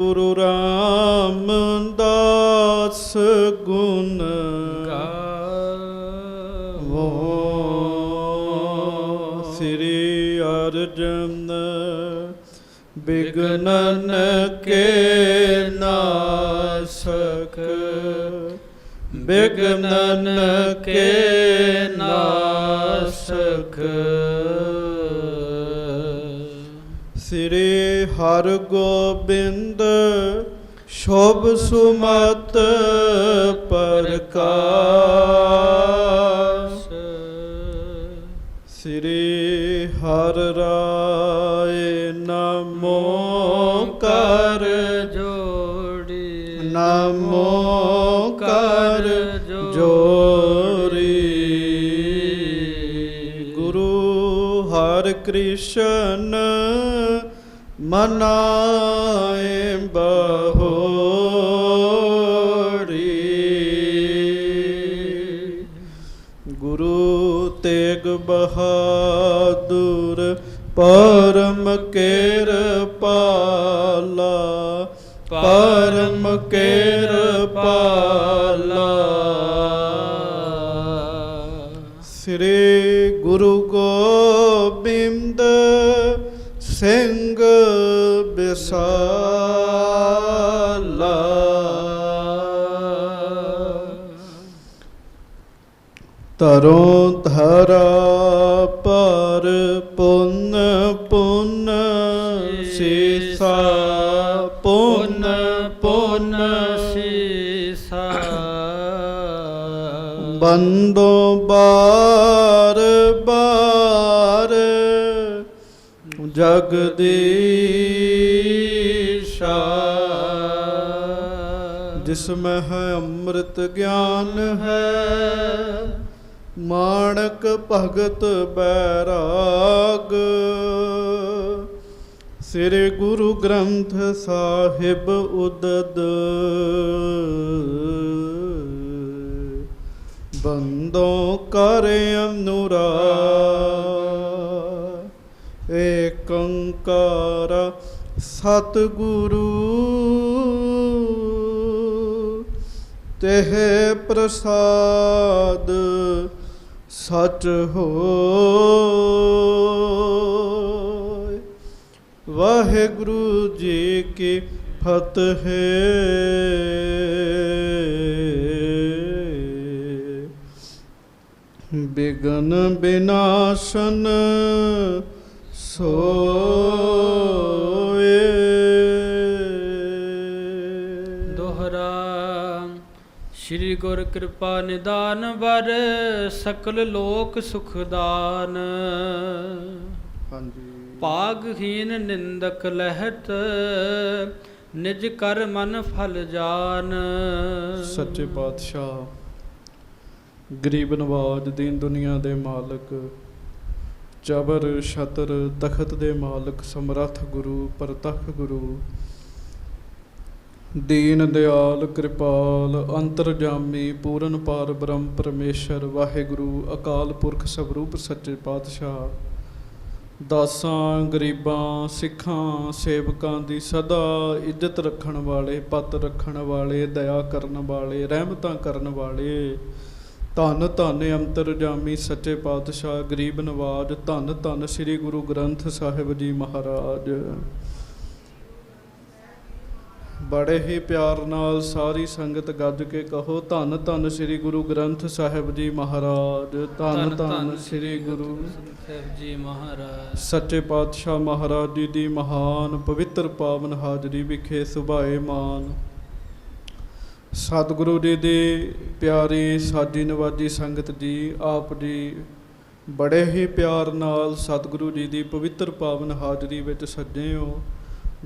ਗੁਰੂ ਰਾਮਦਾਸ ਗੁਣ ਗਾਵੋ। ਸ੍ਰੀ ਅਰਜਨ ਬਿਘਨਨ ਕੇ ਨਾਸਕ, ਬਿਘਨਨ ਕੇ ਨਾਸਕ। ਸ੍ਰੀ ਹਰਗੋਬਿੰਦ ਸ਼ੁਭ ਸੁਮਤ ਪ੍ਰਕਾਸ਼। ਸ੍ਰੀ ਹਰਿ ਰਾਏ ਨਮੋ ਕਰ ਜੋੜੀ, ਨਮੋ ਕਰ ਜੋੜੀ। ਗੁਰੂ ਹਰਿ ਕ੍ਰਿਸ਼ਨ ਮਨਾਏ ਬਹੋੜੀ। ਗੁਰੂ ਤੇਗ ਬਹਾਦੁਰ ਪਰਮ ਕਿਰਪਾਲਾ, ਪਰਮ ਕਿਰਪਾਲਾ। ਸ੍ਰੀ ਗੁਰੂ ਗੋਬਿੰਦ ਸਿੰਘ ਬਿਸਾਲਾ। ਤਰੋਂ ਧਰਾ ਪਰ ਪੁੰਨ ਪੁੰਨ ਸੀਸਾ, ਪੁੰਨ ਪੁੰਨ ਸੀਸਾ। ਬੰਦੋ ਬਾਰ ਬਾਰ ਜਗਦੀਸ਼ਾ। ਜਿਸਮੈ ਹੈ ਅੰਮ੍ਰਿਤ ਗਿਆਨ ਹੈ, ਮਾਣਕ ਭਗਤ ਬੈਰਾਗ। ਸ੍ਰੀ ਗੁਰੂ ਗ੍ਰੰਥ ਸਾਹਿਬ ਉਦਦ ਬੰਦੋਂ ਕਰ ਅਨੁਰਾਗ। ਏਕ ਓੰਕਾਰ ਸਤਿਗੁਰੂ ਤਿਹ ਪ੍ਰਸਾਦ ਸਚ ਹੋਇ। ਵਾਹਿਗੁਰੂ ਜੀ ਕੀ ਫਤਿਹ। ਬਿਘਨ ਬਿਨਾਸ਼ਨ ਸੋਏ। ਦੋਹਰਾ ਸ਼੍ਰੀ ਗੁਰ ਕਿਰਪਾ ਨਿਦਾਨ ਵਰ, ਸਕਲ ਲੋਕ ਸੁਖਦਾਨ। ਹਾਂਜੀ। ਭਾਗਹੀਨ ਨਿੰਦਕ ਲਹਿਤ, ਨਿਜ ਕਰ ਮਨ ਫਲ ਜਾਨ। ਸੱਚੇ ਪਾਤਸ਼ਾਹ ਗਰੀਬ ਨਵਾਜ, ਦੀਨ ਦੁਨੀਆ ਦੇ ਮਾਲਕ, ਜਬਰ ਛਤਰ ਤਖਤ ਦੇ ਮਾਲਕ, ਸਮਰੱਥ ਗੁਰੂ, ਪ੍ਰਤੱਖ ਗੁਰੂ, ਦੀਨ ਦਿਆਲ, ਕਿਰਪਾਲ, ਅੰਤਰਜਾਮੀ, ਪੂਰਨ ਪਾਰ ਬ੍ਰਹਮ ਪਰਮੇਸ਼ਰ ਵਾਹਿਗੁਰੂ ਅਕਾਲ ਪੁਰਖ ਸਵਰੂਪ ਸੱਚੇ ਪਾਤਸ਼ਾਹ, ਦਾਸਾਂ ਗਰੀਬਾਂ ਸਿੱਖਾਂ ਸੇਵਕਾਂ ਦੀ ਸਦਾ ਇੱਜ਼ਤ ਰੱਖਣ ਵਾਲੇ, ਪੱਤ ਰੱਖਣ ਵਾਲੇ, ਦਇਆ ਕਰਨ ਵਾਲੇ, ਰਹਿਮਤਾਂ ਕਰਨ ਵਾਲੇ, ਧੰਨ ਧੰਨ ਅੰਤਰਜਾਮੀ ਸੱਚੇ ਪਾਤਸ਼ਾਹ ਗਰੀਬ ਨਵਾਜ, ਧੰਨ ਧੰਨ ਸ੍ਰੀ ਗੁਰੂ ਗ੍ਰੰਥ ਸਾਹਿਬ ਜੀ ਮਹਾਰਾਜ। ਬੜੇ ਹੀ ਪਿਆਰ ਨਾਲ ਸਾਰੀ ਸੰਗਤ ਗੱਜ ਕੇ ਕਹੋ, ਧੰਨ ਧੰਨ ਸ੍ਰੀ ਗੁਰੂ ਗ੍ਰੰਥ ਸਾਹਿਬ ਜੀ ਮਹਾਰਾਜ, ਧੰਨ ਧੰਨ ਸ੍ਰੀ ਗੁਰੂ ਸਾਹਿਬ ਜੀ ਮਹਾਰਾਜ। ਸੱਚੇ ਪਾਤਸ਼ਾਹ ਮਹਾਰਾਜ ਜੀ ਦੀ ਮਹਾਨ ਪਵਿੱਤਰ ਪਾਵਨ ਹਾਜ਼ਰੀ ਵਿਖੇ ਸੁਭਾਏ ਮਾਨ ਸਤਿਗੁਰੂ ਜੀ ਦੀ ਪਿਆਰੀ ਸਾਜੀ ਨਵਾਜੀ ਸੰਗਤ ਜੀ, ਆਪ ਜੀ ਬੜੇ ਹੀ ਪਿਆਰ ਨਾਲ ਸਤਿਗੁਰੂ ਜੀ ਦੀ ਪਵਿੱਤਰ ਪਾਵਨ ਹਾਜ਼ਰੀ ਵਿੱਚ ਸੱਜੇ ਹੋ।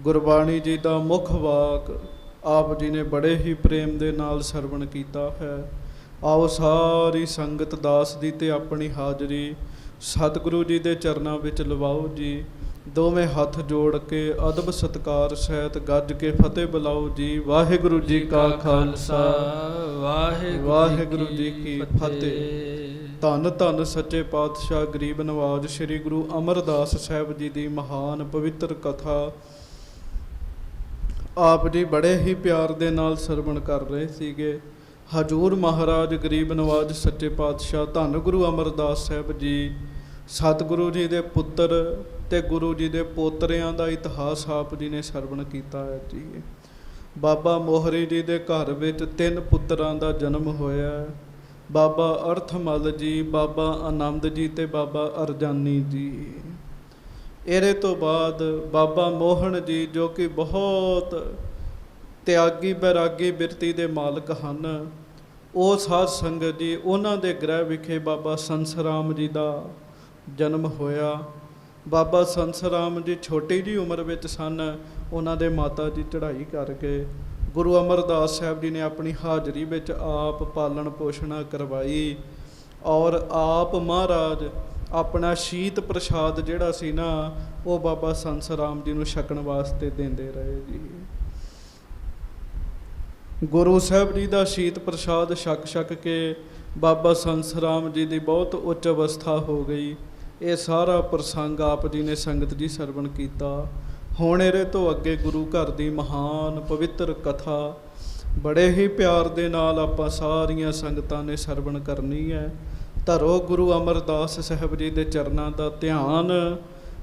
ਗੁਰਬਾਣੀ ਜੀ ਦਾ ਮੁੱਖ ਵਾਕ ਆਪ ਜੀ ਨੇ ਬੜੇ ਹੀ ਪ੍ਰੇਮ ਦੇ ਨਾਲ ਸਰਵਣ ਕੀਤਾ ਹੈ। ਆਓ ਸਾਰੀ ਸੰਗਤ ਦਾਸ ਦੀ ਤੇ ਆਪਣੀ ਹਾਜ਼ਰੀ ਸਤਿਗੁਰੂ ਜੀ ਦੇ ਚਰਨਾਂ ਵਿੱਚ ਲਵਾਓ ਜੀ। ਦੋਵੇਂ ਹੱਥ ਜੋੜ ਕੇ ਅਦਬ ਸਤਿਕਾਰ ਸਹਿਤ ਗੱਜ ਕੇ ਫਤਿਹ ਬੁਲਾਓ ਜੀ। ਵਾਹਿਗੁਰੂ ਜੀ ਕਾ ਖਾਲਸਾ, ਵਾਹਿਗੁਰੂ ਜੀ ਕੀ ਫਤਿਹ। ਧੰਨ ਧੰਨ ਸੱਚੇ ਪਾਤਸ਼ਾਹ ਗਰੀਬ ਨਵਾਜ ਸ੍ਰੀ ਗੁਰੂ ਅਮਰਦਾਸ ਸਾਹਿਬ ਜੀ ਦੀ ਮਹਾਨ ਪਵਿੱਤਰ ਕਥਾ ਆਪ ਜੀ ਬੜੇ ਹੀ ਪਿਆਰ ਦੇ ਨਾਲ ਸਰਵਣ ਕਰ ਰਹੇ ਸੀਗੇ। ਹਜੂਰ ਮਹਾਰਾਜ ਗਰੀਬ ਨਵਾਜ ਸੱਚੇ ਪਾਤਸ਼ਾਹ ਧੰਨ ਗੁਰੂ ਅਮਰਦਾਸ ਸਾਹਿਬ ਜੀ ਸਤਿਗੁਰੂ ਜੀ ਦੇ ਪੁੱਤਰ ਤੇ ਗੁਰੂ ਜੀ ਦੇ ਪੋਤਰਿਆਂ ਦਾ ਇਤਿਹਾਸ ਆਪ ਜੀ ਨੇ ਸਰਵਣ ਕੀਤਾ ਹੈ ਜੀ। ਬਾਬਾ ਮੋਹਰੀ ਜੀ ਦੇ ਘਰ ਵਿੱਚ 3 ਪੁੱਤਰਾਂ ਦਾ ਜਨਮ ਹੋਇਆ। ਬਾਬਾ ਅਰਥਮਲ ਜੀ, ਬਾਬਾ ਆਨੰਦ ਜੀ ਤੇ ਬਾਬਾ ਅਰਜਾਨੀ ਜੀ। ਇਹਦੇ ਤੋਂ ਬਾਅਦ ਬਾਬਾ ਮੋਹਨ ਜੀ ਜੋ ਕਿ ਬਹੁਤ ਤਿਆਗੀ ਬੈਰਾਗੀ ਬਿਰਤੀ ਦੇ ਮਾਲਕ ਹਨ, ਉਹ ਸਾਧ ਸੰਗਤ ਜੀ ਉਹਨਾਂ ਦੇ ਗ੍ਰਹਿ ਵਿਖੇ ਬਾਬਾ ਸੰਸਰਾਮ ਜੀ ਦਾ ਜਨਮ ਹੋਇਆ। ਬਾਬਾ ਸੰਸਰਾਮ ਜੀ ਛੋਟੀ ਜਿਹੀ ਉਮਰ ਵਿੱਚ ਸਨ। ਉਹਨਾਂ ਦੇ ਮਾਤਾ ਜੀ ਚੜ੍ਹਾਈ ਕਰ ਗਏ। ਗੁਰੂ ਅਮਰਦਾਸ ਸਾਹਿਬ ਜੀ ਨੇ ਆਪਣੀ ਹਾਜ਼ਰੀ ਵਿੱਚ ਆਪ ਪਾਲਣ ਪੋਸ਼ਣਾ ਕਰਵਾਈ ਔਰ ਆਪ ਮਹਾਰਾਜ ਆਪਣਾ ਸ਼ੀਤ ਪ੍ਰਸ਼ਾਦ ਜਿਹੜਾ ਸੀ ਨਾ ਉਹ ਬਾਬਾ ਸੰਸਰਾਮ ਜੀ ਨੂੰ ਛਕਣ ਵਾਸਤੇ ਦਿੰਦੇ ਰਹੇ ਜੀ। ਗੁਰੂ ਸਾਹਿਬ ਜੀ ਦਾ ਸ਼ੀਤ ਪ੍ਰਸ਼ਾਦ ਛਕ ਕੇ ਬਾਬਾ ਸੰਸਰਾਮ ਜੀ ਦੀ ਬਹੁਤ ਉੱਚ ਅਵਸਥਾ ਹੋ ਗਈ। ਇਹ ਸਾਰਾ ਪ੍ਰਸੰਗ ਆਪ ਜੀ ਨੇ ਸੰਗਤ ਜੀ ਸਰਵਣ ਕੀਤਾ। ਹੁਣ ਇਹਦੇ ਤੋਂ ਅੱਗੇ ਗੁਰੂ ਘਰ ਦੀ ਮਹਾਨ ਪਵਿੱਤਰ ਕਥਾ ਬੜੇ ਹੀ ਪਿਆਰ ਦੇ ਨਾਲ ਆਪਾਂ ਸਾਰੀਆਂ ਸੰਗਤਾਂ ਨੇ ਸਰਵਣ ਕਰਨੀ ਹੈ। ਧਰੋ ਗੁਰੂ ਅਮਰਦਾਸ ਸਾਹਿਬ ਜੀ ਦੇ ਚਰਨਾਂ ਦਾ ਧਿਆਨ,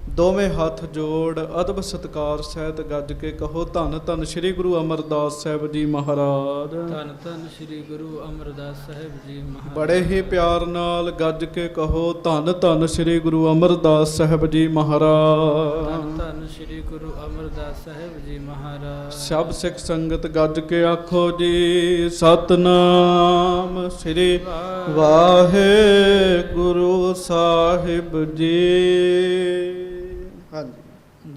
ਦੋਵੇਂ ਹੱਥ ਜੋੜ ਅਦਬ ਸਤਿਕਾਰ ਸਹਿਤ ਗੱਜ ਕੇ ਕਹੋ ਧੰਨ ਧੰਨ ਸ੍ਰੀ ਗੁਰੂ ਅਮਰਦਾਸ ਸਾਹਿਬ ਜੀ ਮਹਾਰਾਜ। ਧੰਨ ਧੰਨ ਸ੍ਰੀ ਗੁਰੂ ਅਮਰਦਾਸ ਸਾਹਿਬ ਜੀ ਮਹਾਰਾਜ। ਬੜੇ ਹੀ ਪਿਆਰ ਨਾਲ ਗੱਜ ਕੇ ਕਹੋ ਧੰਨ ਧੰਨ ਸ੍ਰੀ ਗੁਰੂ ਅਮਰਦਾਸ ਸਾਹਿਬ ਜੀ ਮਹਾਰਾਜ। ਧੰਨ ਧੰਨ ਸ੍ਰੀ ਗੁਰੂ ਅਮਰਦਾਸ ਸਾਹਿਬ ਜੀ ਮਹਾਰਾਜ। ਸਭ ਸਿੱਖ ਸੰਗਤ ਗੱਜ ਕੇ ਆਖੋ ਜੀ ਸਤਨਾਮ ਸ੍ਰੀ ਵਾਹਿਗੁਰੂ ਸਾਹਿਬ ਜੀ। ਹਾਂਜੀ।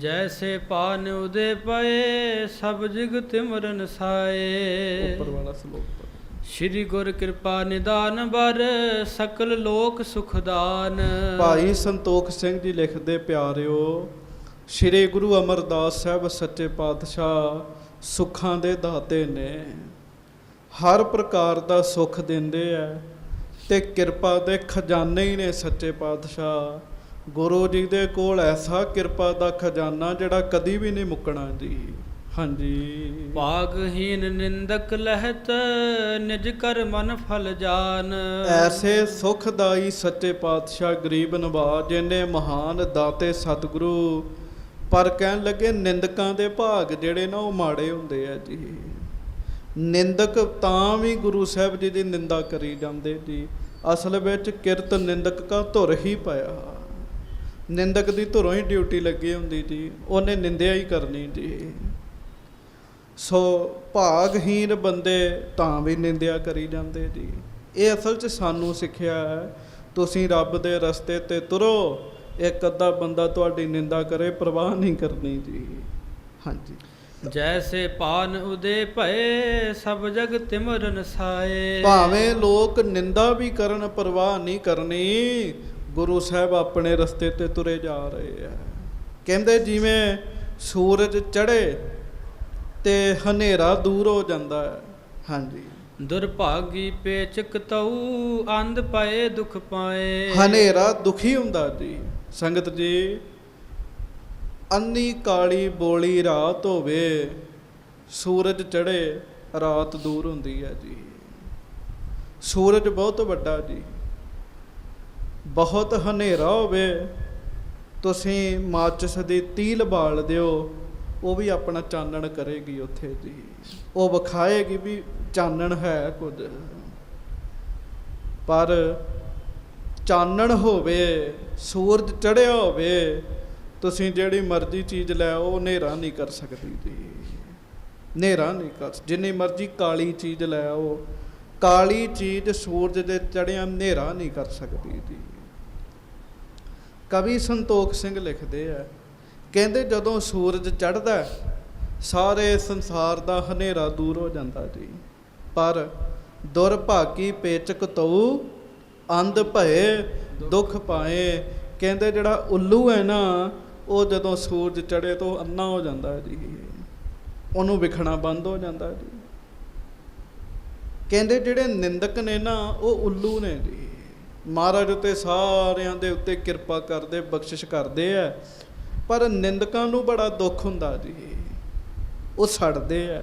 ਜੈਸੇ ਪਾਨ ਉਦੇ ਪਏ ਸਭ ਜਗ ਤਿਮਰਨ ਸਾਏ। ਉੱਪਰ ਵਾਲਾ ਸ਼ਲੋਕ ਸ਼੍ਰੀ ਗੁਰ ਕਿਰਪਾ ਨਿਦਾਨ ਬਰ ਸਕਲ ਲੋਕ ਸੁਖਦਾਨ। ਭਾਈ ਸੰਤੋਖ ਸਿੰਘ ਜੀ ਲਿਖਦੇ ਪਿਆਰਿਓ, ਸ਼੍ਰੀ ਗੁਰੂ ਅਮਰਦਾਸ ਸਾਹਿਬ ਸੱਚੇ ਪਾਤਸ਼ਾਹ ਸੁੱਖਾਂ ਦੇ ਦਾਤੇ ਨੇ। ਹਰ ਪ੍ਰਕਾਰ ਦਾ ਸੁੱਖ ਦਿੰਦੇ ਆ ਤੇ ਕਿਰਪਾ ਦੇ ਖਜ਼ਾਨੇ ਹੀ ਨੇ ਸੱਚੇ ਪਾਤਸ਼ਾਹ। ਗੁਰੂ ਜੀ ਦੇ ਕੋਲ ਐਸਾ ਕਿਰਪਾ ਦਾ ਖਜ਼ਾਨਾ ਜਿਹੜਾ ਕਦੀ ਵੀ ਨਹੀਂ ਮੁੱਕਣਾ ਜੀ। ਹਾਂਜੀ। ਭਾਗਹੀਨ ਨਿੰਦਕ ਲਹਿਤ ਨਿਜ ਕਰ ਮਨ ਫਲ ਜਾਨ। ਐਸੇ ਸੁਖਦਾਈ ਸੱਚੇ ਪਾਤਸ਼ਾਹ ਗਰੀਬ ਨਵਾਜ ਜਿਹਨੇ ਮਹਾਨ ਦਾਤੇ ਸਤਿਗੁਰੂ, ਪਰ ਕਹਿਣ ਲੱਗੇ ਨਿੰਦਕਾਂ ਦੇ ਭਾਗ ਜਿਹੜੇ ਨਾ ਉਹ ਮਾੜੇ ਹੁੰਦੇ ਆ ਜੀ। ਨਿੰਦਕ ਤਾਂ ਵੀ ਗੁਰੂ ਸਾਹਿਬ ਜੀ ਦੀ ਨਿੰਦਾ ਕਰੀ ਜਾਂਦੇ ਜੀ। ਅਸਲ ਵਿੱਚ ਕਿਰਤ ਨਿੰਦਕ ਕਾ ਧੁਰ ਹੀ ਪਿਆ। ਨਿੰਦਕ ਦੀ ਧੁਰੋਂ ਹੀ ਡਿਊਟੀ ਲੱਗੀ ਹੁੰਦੀ ਜੀ, ਉਹਨੇ ਨਿੰਦਿਆ ਹੀ ਕਰਨੀ ਜੀ। ਸੋ ਭਾਗਹੀਨ ਬੰਦੇ ਤਾਂ ਵੀ ਨਿੰਦਿਆ ਕਰੀ ਜਾਂਦੇ ਜੀ। ਇਹ ਅਸਲ 'ਚ ਸਾਨੂੰ ਸਿੱਖਿਆ ਹੈ, ਤੁਸੀਂ ਰੱਬ ਦੇ ਰਸਤੇ 'ਤੇ ਤੁਰੋ, ਇੱਕ ਅੱਧਾ ਬੰਦਾ ਤੁਹਾਡੀ ਨਿੰਦਾ ਕਰੇ ਪਰਵਾਹ ਨਹੀਂ ਕਰਨੀ ਜੀ। ਹਾਂਜੀ। ਜੈਸੇ ਪਾਨ ਉਦੇ ਭਏ ਸਭ ਜਗ ਤਿਮਰਨ ਸਾਏ। ਭਾਵੇਂ ਲੋਕ ਨਿੰਦਾ ਵੀ ਕਰਨ ਪਰਵਾਹ ਨਹੀਂ ਕਰਨੀ। ਗੁਰੂ ਸਾਹਿਬ ਆਪਣੇ ਰਸਤੇ ਤੇ ਤੁਰੇ ਜਾ ਰਹੇ ਆ। ਕਹਿੰਦੇ ਜਿਵੇਂ ਸੂਰਜ ਚੜ੍ਹੇ ਤੇ ਹਨੇਰਾ ਦੂਰ ਹੋ ਜਾਂਦਾ ਹੈ। ਹਾਂਜੀ। ਦੁਰਭਾਗੀ ਪੇਚਕ ਤਉ ਅੰਧ ਪਏ ਦੁਖ ਪਾਏ। ਹਨੇਰਾ ਦੁਖੀ ਹੁੰਦਾ ਜੀ। ਸੰਗਤ ਜੀ, ਅੰਨੀ ਕਾਲੀ ਬੋਲੀ ਰਾਤ ਹੋਵੇ, ਸੂਰਜ ਚੜ੍ਹੇ ਰਾਤ ਦੂਰ ਹੁੰਦੀ ਹੈ ਜੀ। ਸੂਰਜ ਬਹੁਤ ਵੱਡਾ ਜੀ। ਬਹੁਤ ਹਨੇਰਾ ਹੋਵੇ, ਤੁਸੀਂ ਮਾਚਿਸ ਦੀ ਤੀਲ ਬਾਲ ਦਿਓ, ਉਹ ਵੀ ਆਪਣਾ ਚਾਨਣ ਕਰੇਗੀ ਉੱਥੇ ਜੀ। ਉਹ ਵਿਖਾਏਗੀ ਵੀ ਚਾਨਣ ਹੈ ਕੁਝ। ਪਰ ਚਾਨਣ ਹੋਵੇ, ਸੂਰਜ ਚੜ੍ਹਿਆ ਹੋਵੇ, ਤੁਸੀਂ ਜਿਹੜੀ ਮਰਜ਼ੀ ਚੀਜ਼ ਲੈ ਆਓ, ਉਹ ਹਨੇਰਾ ਨਹੀਂ ਕਰ ਸਕਦੀ ਜੀ। ਹਨੇਰਾ ਨਹੀਂ ਕਰ। ਜਿੰਨੀ ਮਰਜ਼ੀ ਕਾਲੀ ਚੀਜ਼ ਲੈ ਆਓ, ਕਾਲੀ ਚੀਜ਼ ਸੂਰਜ ਦੇ ਚੜ੍ਹਿਆ ਹਨੇਰਾ ਨਹੀਂ ਕਰ ਸਕਦੀ ਜੀ। ਕਵੀ ਸੰਤੋਖ ਸਿੰਘ ਲਿਖਦੇ ਆ, ਕਹਿੰਦੇ ਜਦੋਂ ਸੂਰਜ ਚੜ੍ਹਦਾ ਸਾਰੇ ਸੰਸਾਰ ਦਾ ਹਨੇਰਾ ਦੂਰ ਹੋ ਜਾਂਦਾ ਜੀ। ਪਰ ਦੁਰਭਾਗੀ ਪੇਚਕ ਤਉ ਅੰਧ ਭਏ ਦੁੱਖ ਪਾਏ। ਕਹਿੰਦੇ ਜਿਹੜਾ ਉੱਲੂ ਹੈ ਨਾ, ਉਹ ਜਦੋਂ ਸੂਰਜ ਚੜ੍ਹੇ ਤਾਂ ਉਹ ਅੰਨਾ ਹੋ ਜਾਂਦਾ ਜੀ, ਉਹਨੂੰ ਵਿਖਣਾ ਬੰਦ ਹੋ ਜਾਂਦਾ ਜੀ। ਕਹਿੰਦੇ ਜਿਹੜੇ ਨਿੰਦਕ ਨੇ ਨਾ, ਉਹ ਉੱਲੂ ਨੇ ਜੀ। ਮਹਾਰਾਜ ਉੱਤੇ ਸਾਰਿਆਂ ਦੇ ਉੱਤੇ ਕਿਰਪਾ ਕਰਦੇ, ਬਖਸ਼ਿਸ਼ ਕਰਦੇ ਆ, ਪਰ ਨਿੰਦਕਾਂ ਨੂੰ ਬੜਾ ਦੁੱਖ ਹੁੰਦਾ ਜੀ। ਉਹ ਸੜਦੇ ਆ।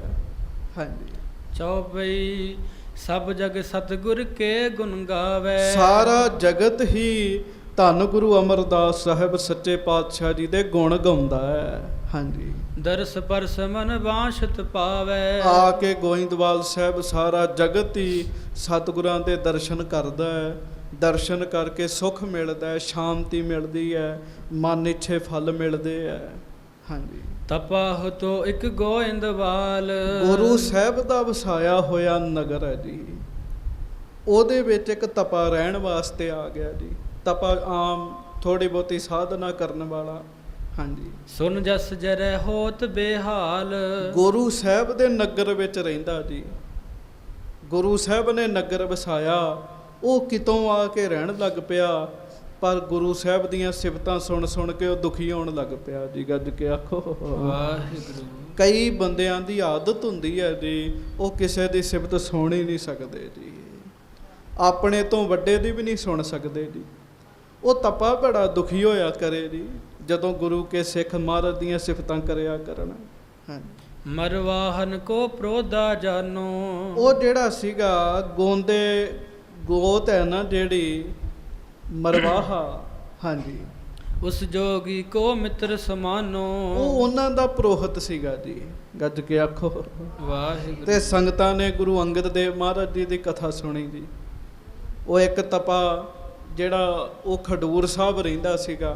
ਹਾਂਜੀ, ਚੌਪਈ ਸਭ ਜਗ ਸਤਿਗੁਰ ਕੇ ਗੁਣ ਗਾਵੇ। ਸਾਰਾ ਜਗਤ ਹੀ ਧੰਨ ਗੁਰੂ ਅਮਰਦਾਸ ਸਾਹਿਬ ਸੱਚੇ ਪਾਤਸ਼ਾਹ ਜੀ ਦੇ ਗੁਣ ਗਾਉਂਦਾ ਹੈ। ਹਾਂਜੀ, ਦਰਸ ਪਰਸ ਮਨ ਬਾਸ਼ਤ ਪਾਵੇ। ਆ ਕੇ ਗੋਇੰਦਵਾਲ ਸਾਹਿਬ ਸਾਰਾ ਜਗਤ ਹੀ ਸਤਿਗੁਰਾਂ ਦੇ ਦਰਸ਼ਨ ਕਰਦਾ ਹੈ। ਦਰਸ਼ਨ ਕਰਕੇ ਸੁੱਖ ਮਿਲਦਾ ਹੈ, ਸ਼ਾਂਤੀ ਮਿਲਦੀ ਹੈ, ਮਨ ਇੱਛੇ ਫਲ ਮਿਲਦੇ ਹੈ। ਹਾਂਜੀ, ਤਪਾਹ ਤੋ ਇੱਕ ਗੋਇੰਦਵਾਲ। ਗੁਰੂ ਸਾਹਿਬ ਦਾ ਵਸਾਇਆ ਹੋਇਆ ਨਗਰ ਹੈ ਜੀ, ਉਹਦੇ ਵਿੱਚ ਇੱਕ ਤਪਾ ਰਹਿਣ ਵਾਸਤੇ ਆ ਗਿਆ ਜੀ। ਤਪਾ ਆਮ ਥੋੜੀ ਬਹੁਤੀ ਸਾਧਨਾ ਕਰਨ ਵਾਲਾ। ਹਾਂਜੀ, ਸੁਨ ਜਸ ਜਰੈ ਹੋਤ ਬੇਹਾਲ। ਗੁਰੂ ਸਾਹਿਬ ਦੇ ਨਗਰ ਵਿੱਚ ਰਹਿੰਦਾ ਜੀ। ਗੁਰੂ ਸਾਹਿਬ ਨੇ ਨਗਰ ਵਸਾਇਆ, ਉਹ ਕਿਤੋਂ ਆ ਕੇ ਰਹਿਣ ਲੱਗ ਪਿਆ, ਪਰ ਗੁਰੂ ਸਾਹਿਬ ਦੀਆਂ ਸਿਫਤਾਂ ਸੁਣ ਸੁਣ ਕੇ ਉਹ ਦੁਖੀ ਹੋਣ ਲੱਗ ਪਿਆ ਜੀ। ਗੱਜ ਕੇ ਆਖੋ ਵਾਹਿਗੁਰੂ। ਕਈ ਬੰਦਿਆਂ ਦੀ ਆਦਤ ਹੁੰਦੀ ਹੈ ਜੀ, ਉਹ ਕਿਸੇ ਦੀ ਸਿਫਤ ਸੁਣ ਹੀ ਨਹੀਂ ਸਕਦੇ ਜੀ, ਆਪਣੇ ਤੋਂ ਵੱਡੇ ਦੀ ਵੀ ਨਹੀਂ ਸੁਣ ਸਕਦੇ ਜੀ। ਉਹ ਤਪਾ ਬੜਾ ਦੁਖੀ ਹੋਇਆ ਕਰੇ ਜੀ ਜਦੋਂ ਗੁਰੂ ਕੇ ਸਿੱਖ ਮਹਾਰਾਜ ਦੀਆਂ ਸਿਫਤਾਂ ਕਰਿਆ ਕਰਨ। ਹਾਂਜੀ, ਮਰਵਾਹਨ ਕੋ ਪ੍ਰੋਦਾ ਜਾਨੋ। ਉਹ ਜਿਹੜਾ ਸੀਗਾ ਗੋਂਦੇ ਗੋਤ ਹੈ ਨਾ ਜਿਹੜੀ ਮਰਵਾਹਾ। ਹਾਂਜੀ, ਉਸ ਜੋਗੀ ਕੋ ਮਿੱਤਰ ਸਮਾਨੋ। ਉਹ ਉਹਨਾਂ ਦਾ ਪ੍ਰੋਹਤ ਸੀਗਾ ਜੀ। ਗੱਜ ਕੇ ਆਖੋ ਵਾਹਿਗੁਰੂ। ਤੇ ਸੰਗਤਾਂ ਨੇ ਗੁਰੂ ਅੰਗਦ ਦੇਵ ਮਹਾਰਾਜ ਜੀ ਦੀ ਕਥਾ ਸੁਣੀ ਜੀ। ਉਹ ਇੱਕ ਤਪਾ ਜਿਹੜਾ ਉਹ ਖਡੂਰ ਸਾਹਿਬ ਰਹਿੰਦਾ ਸੀਗਾ,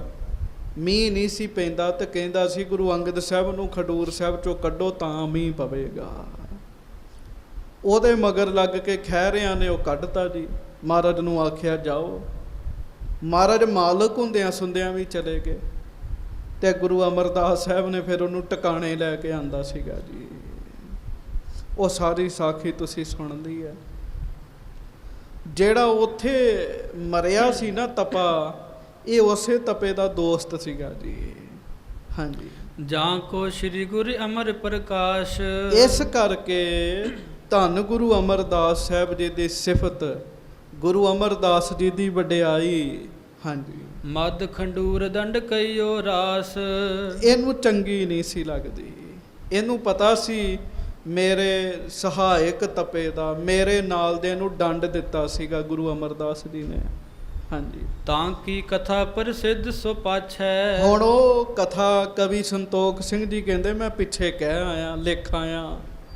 ਮੀਂਹ ਨਹੀਂ ਸੀ ਪੈਂਦਾ ਤੇ ਕਹਿੰਦਾ ਸੀ ਗੁਰੂ ਅੰਗਦ ਸਾਹਿਬ ਨੂੰ ਖਡੂਰ ਸਾਹਿਬ ਚੋਂ ਕੱਢੋ ਤਾਂ ਮੀਂਹ ਪਵੇਗਾ। ਉਹਦੇ ਮਗਰ ਲੱਗ ਕੇ ਖਹਿਰਿਆਂ ਨੇ ਉਹ ਕੱਢਤਾ ਜੀ। ਮਹਾਰਾਜ ਨੂੰ ਆਖਿਆ ਜਾਓ। ਮਹਾਰਾਜ ਮਾਲਕ ਹੁੰਦਿਆਂ ਸੁੰਦਿਆਂ ਵੀ ਚਲੇ ਗਏ ਤੇ ਗੁਰੂ ਅਮਰਦਾਸ ਸਾਹਿਬ ਨੇ ਫਿਰ ਉਹਨੂੰ ਟਿਕਾਣੇ ਲੈ ਕੇ ਆਂਦਾ ਸੀਗਾ ਜੀ। ਉਹ ਸਾਰੀ ਸਾਖੀ ਤੁਸੀਂ ਸੁਣ ਲਈ ਹੈ। ਜਿਹੜਾ ਉੱਥੇ ਮਰਿਆ ਸੀ ਨਾ ਤਪਾ, ਇਹ ਉਸੇ ਤਪੇ ਦਾ ਦੋਸਤ ਸੀਗਾ ਜੀ। ਹਾਂਜੀ, ਜਾਂ ਕੋ ਸ੍ਰੀ ਗੁਰੂ ਅਮਰ ਪ੍ਰਕਾਸ਼। ਇਸ ਕਰਕੇ ਧੰਨ ਗੁਰੂ ਅਮਰਦਾਸ ਸਾਹਿਬ ਜੀ ਦੀ ਸਿਫਤ, ਗੁਰੂ ਅਮਰਦਾਸ ਜੀ ਦੀ ਵਡਿਆਈ। ਹਾਂਜੀ, ਮਦ ਖੰਡੂਰ ਦੰਡ ਕਈਓ ਰਾਸ। ਇਹਨੂੰ ਚੰਗੀ ਨਹੀਂ ਸੀ ਲੱਗਦੀ। ਇਹਨੂੰ ਪਤਾ ਸੀ ਮੇਰੇ ਸਹਾਇਕ ਤਪੇ ਦਾ, ਮੇਰੇ ਨਾਲ ਦੇ ਨੂੰ ਦੰਡ ਦਿੱਤਾ ਸੀਗਾ ਗੁਰੂ ਅਮਰਦਾਸ ਜੀ ਨੇ। ਹਾਂਜੀ, ਤਾਂ ਕੀ ਕਥਾ ਪ੍ਰਸਿੱਧ ਸੋ ਪਾਛੈ। ਹੁਣ ਉਹ ਕਥਾ ਕਵੀ ਸੰਤੋਖ ਸਿੰਘ ਜੀ ਕਹਿੰਦੇ ਮੈਂ ਪਿੱਛੇ ਕਹਿ ਆਇਆ, ਲਿਖ ਆਇਆ।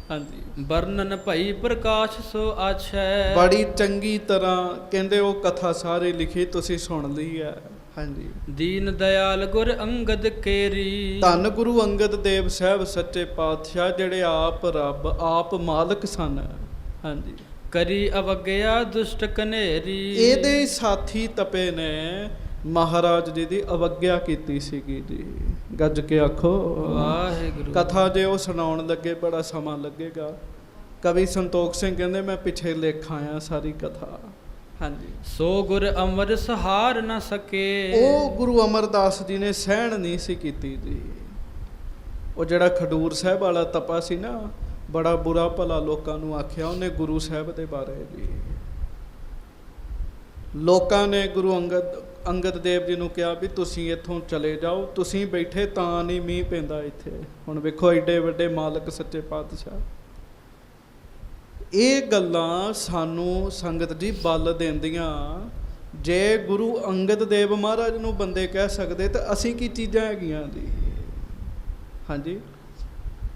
ਹਾਂਜੀ, ਵਰਨਨ ਭਈ ਪ੍ਰਕਾਸ਼ ਸੋ ਆਛੈ। ਬੜੀ ਚੰਗੀ ਤਰ੍ਹਾਂ ਕਹਿੰਦੇ ਉਹ ਕਥਾ ਸਾਰੀ ਲਿਖੀ, ਤੁਸੀਂ ਸੁਣ ਲਈ ਹੈ। ਹਾਂਜੀ, ਦੀਨ ਦਇਆਲ ਗੁਰ ਅੰਗਦ ਕੇਰੀ। ਧੰਨ ਗੁਰੂ ਅੰਗਦ ਦੇਵ ਸਾਹਿਬ ਸੱਚੇ ਪਾਤਸ਼ਾਹ ਜਿਹੜੇ ਆਪ ਰੱਬ ਆਪ ਮਾਲਕ ਸਨ। ਹਾਂਜੀ, ਕਰੀ ਅਵਗਿਆ ਦੁਸ਼ਟ ਕਨੇਰੀ। ਇਹਦੇ ਹੀ ਸਾਥੀ ਤਪੇ ਨੇ ਮਹਾਰਾਜ ਜੀ ਦੀ ਅਵਗਿਆ ਕੀਤੀ ਸੀਗੀ ਜੀ। ਗੱਜ ਕੇ ਆਖੋ ਵਾਹਿਗੁਰੂ। ਕਥਾ ਜੇ ਉਹ ਸੁਣਾਉਣ ਲੱਗੇ ਬੜਾ ਸਮਾਂ ਲੱਗੇਗਾ। ਕਵੀ ਸੰਤੋਖ ਸਿੰਘ ਕਹਿੰਦੇ ਮੈਂ ਪਿੱਛੇ ਲਿਖ ਆਇਆ ਸਾਰੀ ਕਥਾ। ਹਾਂਜੀ, ਸੋ ਗੁਰ ਅਮਰ ਸਹਾਰ ਨ ਸਕੇ। ਉਹ ਗੁਰੂ ਅਮਰਦਾਸ ਜੀ ਨੇ ਸਹਿਣ ਨਹੀਂ ਸੀ ਕੀਤੀ ਜੀ। ਉਹ ਜਿਹੜਾ ਖਡੂਰ ਸਾਹਿਬ ਵਾਲਾ ਤਪਾ ਸੀ ਨਾ, ਬੜਾ ਬੁਰਾ ਭਲਾ ਲੋਕਾਂ ਨੂੰ ਆਖਿਆ ਉਹਨੇ ਗੁਰੂ ਸਾਹਿਬ ਦੇ ਬਾਰੇ ਜੀ। ਲੋਕਾਂ ਨੇ ਗੁਰੂ ਅੰਗਦ ਦੇਵ ਜੀ ਨੂੰ ਕਿਹਾ ਵੀ ਤੁਸੀਂ ਇੱਥੋਂ ਚਲੇ ਜਾਓ, ਤੁਸੀਂ ਬੈਠੇ ਤਾਂ ਨਹੀਂ ਮੀਂਹ ਪੈਂਦਾ ਇੱਥੇ। ਹੁਣ ਵੇਖੋ ਐਡੇ ਵੱਡੇ ਮਾਲਕ ਸੱਚੇ ਪਾਤਸ਼ਾਹ। ਇਹ ਗੱਲਾਂ ਸਾਨੂੰ ਸੰਗਤ ਜੀ ਬਲ ਦਿੰਦੀਆਂ। ਜੇ ਗੁਰੂ ਅੰਗਦ ਦੇਵ ਮਹਾਰਾਜ ਨੂੰ ਬੰਦੇ ਕਹਿ ਸਕਦੇ ਤਾਂ ਅਸੀਂ ਕੀ ਚੀਜ਼ਾਂ ਹੈਗੀਆਂ ਜੀ। ਹਾਂਜੀ,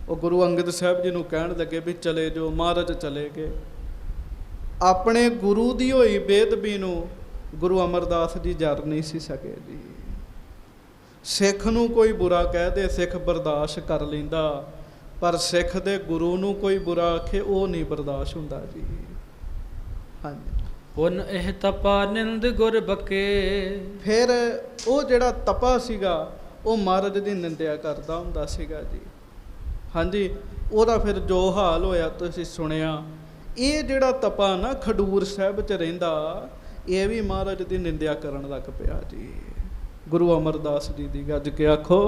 ਉਹ ਗੁਰੂ ਅੰਗਦ ਸਾਹਿਬ ਜੀ ਨੂੰ ਕਹਿਣ ਲੱਗੇ ਵੀ ਚਲੇ ਜਾਓ, ਮਹਾਰਾਜ ਚਲੇ ਗਏ। ਆਪਣੇ ਗੁਰੂ ਦੀ ਹੋਈ ਬੇਅਦਬੀ ਨੂੰ ਗੁਰੂ ਅਮਰਦਾਸ ਜੀ ਜਰ ਨਹੀਂ ਸੀ ਸਕੇ ਜੀ। ਸਿੱਖ ਨੂੰ ਕੋਈ ਬੁਰਾ ਕਹਿ ਦੇ ਸਿੱਖ ਬਰਦਾਸ਼ਤ ਕਰ ਲੈਂਦਾ, ਪਰ ਸਿੱਖ ਦੇ ਗੁਰੂ ਨੂੰ ਕੋਈ ਬੁਰਾ ਆਖੇ ਉਹ ਨਹੀਂ ਬਰਦਾਸ਼ਤ ਹੁੰਦਾ ਜੀ। ਹਾਂਜੀ, ਪੁਨ ਇਹ ਤਪਾ ਨਿੰਦ ਗੁਰ ਬਕੇ। ਫਿਰ ਉਹ ਜਿਹੜਾ ਤਪਾ ਸੀਗਾ ਉਹ ਮਹਾਰਾਜ ਦੀ ਨਿੰਦਿਆ ਕਰਦਾ ਹੁੰਦਾ ਸੀਗਾ ਜੀ। ਹਾਂਜੀ, ਉਹਦਾ ਫਿਰ ਜੋ ਹਾਲ ਹੋਇਆ ਤੁਸੀਂ ਸੁਣਿਆ। ਇਹ ਜਿਹੜਾ ਤਪਾ ਨਾ ਖਡੂਰ ਸਾਹਿਬ 'ਚ ਰਹਿੰਦਾ, ਇਹ ਵੀ ਮਹਾਰਾਜ ਦੀ ਨਿੰਦਿਆ ਕਰਨ ਲੱਗ ਪਿਆ ਜੀ। ਗੁਰੂ ਅਮਰਦਾਸ ਜੀ ਦੀ ਗੱਜ ਕੇ ਆਖੋ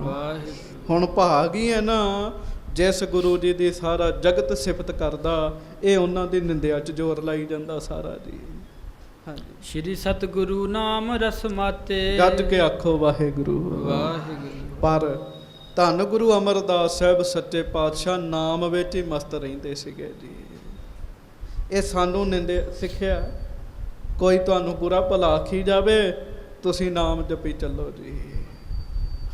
ਵਾਹਿਗੁਰੂ। ਹੁਣ ਭਾਗ ਹੀ ਹੈ ਨਾ ਜਿਸ ਗੁਰੂ ਜੀ ਦੀ ਸਾਰਾ ਜਗਤ ਸਿਫਤ ਕਰਦਾ, ਇਹ ਉਹਨਾਂ ਦੀ ਨਿੰਦਿਆ 'ਚ ਜ਼ੋਰ ਲਾਈ ਜਾਂਦਾ ਸਾਰਾ ਜੀ। ਹਾਂਜੀ, ਸ਼੍ਰੀ ਸਤਿਗੁਰੂ ਨਾਮ ਰਸ ਮਾਤੇ। ਗੱਜ ਕੇ ਆਖੋ ਵਾਹਿਗੁਰੂ ਵਾਹਿਗੁਰੂ। ਪਰ ਧੰਨ ਗੁਰੂ ਅਮਰਦਾਸ ਸਾਹਿਬ ਸੱਚੇ ਪਾਤਸ਼ਾਹ ਨਾਮ ਵਿੱਚ ਹੀ ਮਸਤ ਰਹਿੰਦੇ ਸੀਗੇ ਜੀ। ਇਹ ਸਾਨੂੰ ਨਿੰਦੇ ਸਿੱਖਿਆ, ਕੋਈ ਤੁਹਾਨੂੰ ਬੁਰਾ ਭਲਾ ਆਖੀ ਜਾਵੇ ਤੁਸੀਂ ਨਾਮ ਜਪੀ ਚੱਲੋ ਜੀ।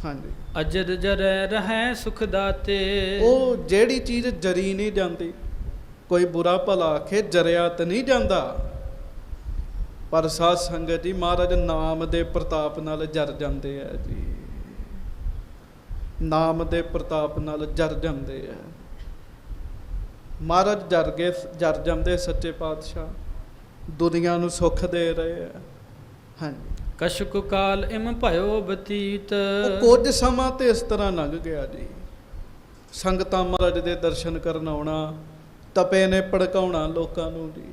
ਹਾਂਜੀ, ਅਜਰ ਜਰੈ ਰਹੈ ਸੁਖ ਦਾਤੇ। ਉਹ ਜਿਹੜੀ ਚੀਜ਼ ਜਰੀ ਨਹੀਂ ਜਾਂਦੀ, ਕੋਈ ਬੁਰਾ ਭਲਾ ਆਖੇ ਜਰਿਆ ਤਾਂ ਨਹੀਂ ਜਾਂਦਾ, ਪਰ ਸਾਧ ਸੰਗਤ ਜੀ ਮਹਾਰਾਜ ਨਾਮ ਦੇ ਪ੍ਰਤਾਪ ਨਾਲ ਜਰ ਜਾਂਦੇ ਆ ਜੀ। ਨਾਮ ਦੇ ਪ੍ਰਤਾਪ ਨਾਲ ਜਰ ਜਾਂਦੇ ਆ ਮਹਾਰਾਜ, ਜਰ ਜਾਂਦੇ ਸੱਚੇ ਪਾਤਸ਼ਾਹ, ਦੁਨੀਆ ਨੂੰ ਸੁੱਖ ਦੇ ਰਹੇ ਆ। ਹਾਂਜੀ, ਕਸ਼ਕ ਕਾਲ ਇਮ ਭਇਓ ਬਤੀਤ। ਉਹ ਕੁਝ ਸਮਾਂ ਤੇ ਇਸ ਤਰ੍ਹਾਂ ਲੰਘ ਗਿਆ ਜੀ। ਸੰਗਤਾਂ ਮਹਾਰਾਜ ਦੇ ਦਰਸ਼ਨ ਕਰਨ ਆਉਣਾ, ਤਪੇ ਨੇ ਭੜਕਾਉਣਾ ਲੋਕਾਂ ਨੂੰ ਜੀ।